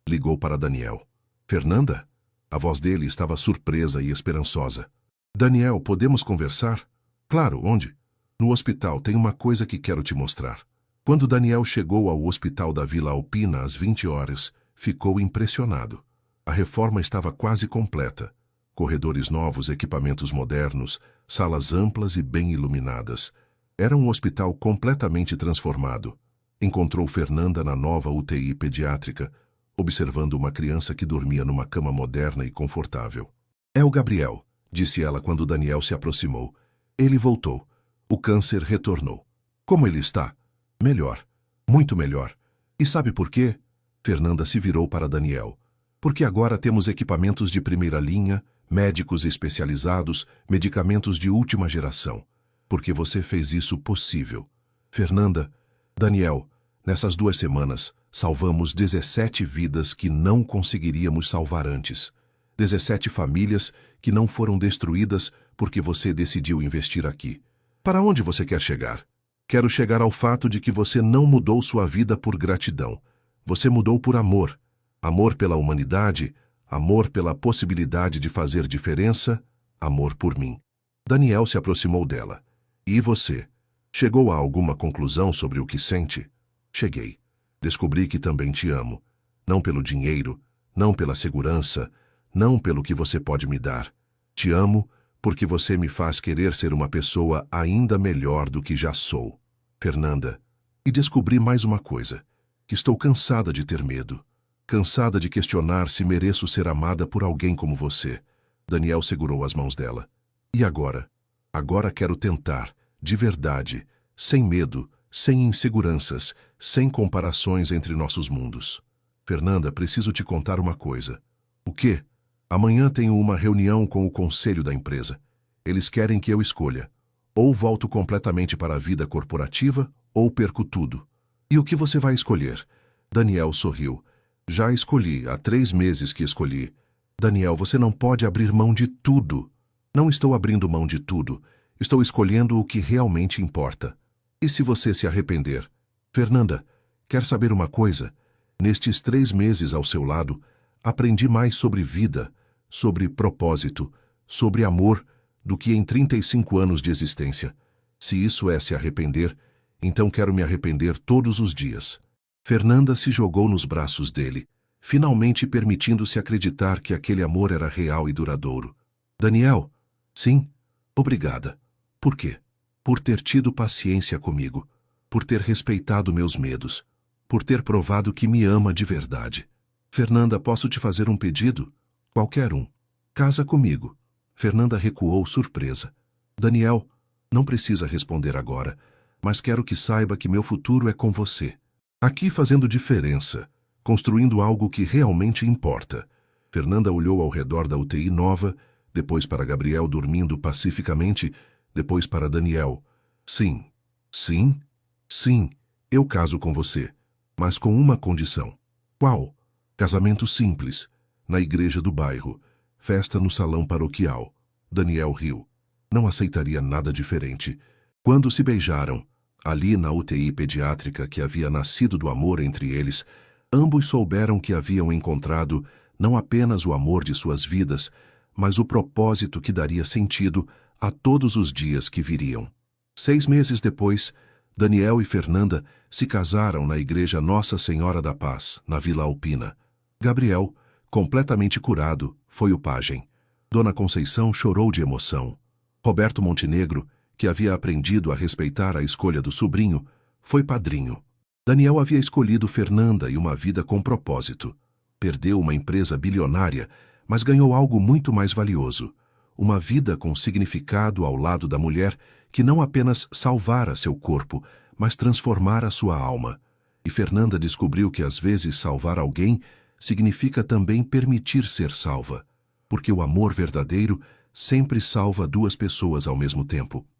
Ligou para Daniel. Fernanda? A voz dele estava surpresa e esperançosa. Daniel, podemos conversar? Claro, onde? No hospital, tem uma coisa que quero te mostrar. Quando Daniel chegou ao hospital da Vila Alpina às 20 horas, ficou impressionado. A reforma estava quase completa. Corredores novos, equipamentos modernos, salas amplas e bem iluminadas. Era um hospital completamente transformado. Encontrou Fernanda na nova UTI pediátrica, observando uma criança que dormia numa cama moderna e confortável. É o Gabriel, disse ela quando Daniel se aproximou. Ele voltou. O câncer retornou. Como ele está? Melhor. Muito melhor. E sabe por quê? Fernanda se virou para Daniel. Porque agora temos equipamentos de primeira linha, médicos especializados, medicamentos de última geração. Porque você fez isso possível. Fernanda, Daniel, nessas 2 semanas, salvamos 17 vidas que não conseguiríamos salvar antes. 17 famílias que não foram destruídas porque você decidiu investir aqui. Para onde você quer chegar? Quero chegar ao fato de que você não mudou sua vida por gratidão. Você mudou por amor. Amor pela humanidade, amor pela possibilidade de fazer diferença, amor por mim. Daniel se aproximou dela. E você? Chegou a alguma conclusão sobre o que sente? Cheguei. Descobri que também te amo. Não pelo dinheiro, não pela segurança, não pelo que você pode me dar. Te amo porque você me faz querer ser uma pessoa ainda melhor do que já sou. Fernanda, e descobri mais uma coisa, que estou cansada de ter medo. Cansada de questionar se mereço ser amada por alguém como você. Daniel segurou as mãos dela. E agora? Agora quero tentar, de verdade, sem medo, sem inseguranças, sem comparações entre nossos mundos. Fernanda, preciso te contar uma coisa. O quê? Amanhã tenho uma reunião com o conselho da empresa. Eles querem que eu escolha. Ou volto completamente para a vida corporativa, ou perco tudo. E o que você vai escolher? Daniel sorriu. Já escolhi, há 3 meses que escolhi. Daniel, você não pode abrir mão de tudo. Não estou abrindo mão de tudo. Estou escolhendo o que realmente importa. E se você se arrepender? Fernanda, quer saber uma coisa? Nestes 3 meses ao seu lado, aprendi mais sobre vida, sobre propósito, sobre amor, do que em 35 anos de existência. Se isso é se arrepender, então quero me arrepender todos os dias. Fernanda se jogou nos braços dele, finalmente permitindo-se acreditar que aquele amor era real e duradouro. Daniel, sim, obrigada. Por quê? Por ter tido paciência comigo, por ter respeitado meus medos, por ter provado que me ama de verdade. Fernanda, posso te fazer um pedido? Qualquer um. Casa comigo. Fernanda recuou surpresa. Daniel, não precisa responder agora, mas quero que saiba que meu futuro é com você. Aqui fazendo diferença, construindo algo que realmente importa. Fernanda olhou ao redor da UTI nova, depois para Gabriel dormindo pacificamente, depois para Daniel. Sim, sim, sim, eu caso com você, mas com uma condição. Qual? Casamento simples, na igreja do bairro, festa no salão paroquial. Daniel riu. Não aceitaria nada diferente. Quando se beijaram, ali na UTI pediátrica que havia nascido do amor entre eles, ambos souberam que haviam encontrado não apenas o amor de suas vidas, mas o propósito que daria sentido a todos os dias que viriam. 6 meses depois, Daniel e Fernanda se casaram na igreja Nossa Senhora da Paz, na Vila Alpina. Gabriel, completamente curado, foi o pajem. Dona Conceição chorou de emoção. Roberto Montenegro, que havia aprendido a respeitar a escolha do sobrinho, foi padrinho. Daniel havia escolhido Fernanda e uma vida com propósito. Perdeu uma empresa bilionária, mas ganhou algo muito mais valioso. Uma vida com significado ao lado da mulher que não apenas salvara seu corpo, mas transformara sua alma. E Fernanda descobriu que às vezes salvar alguém significa também permitir ser salva, porque o amor verdadeiro sempre salva 2 pessoas ao mesmo tempo.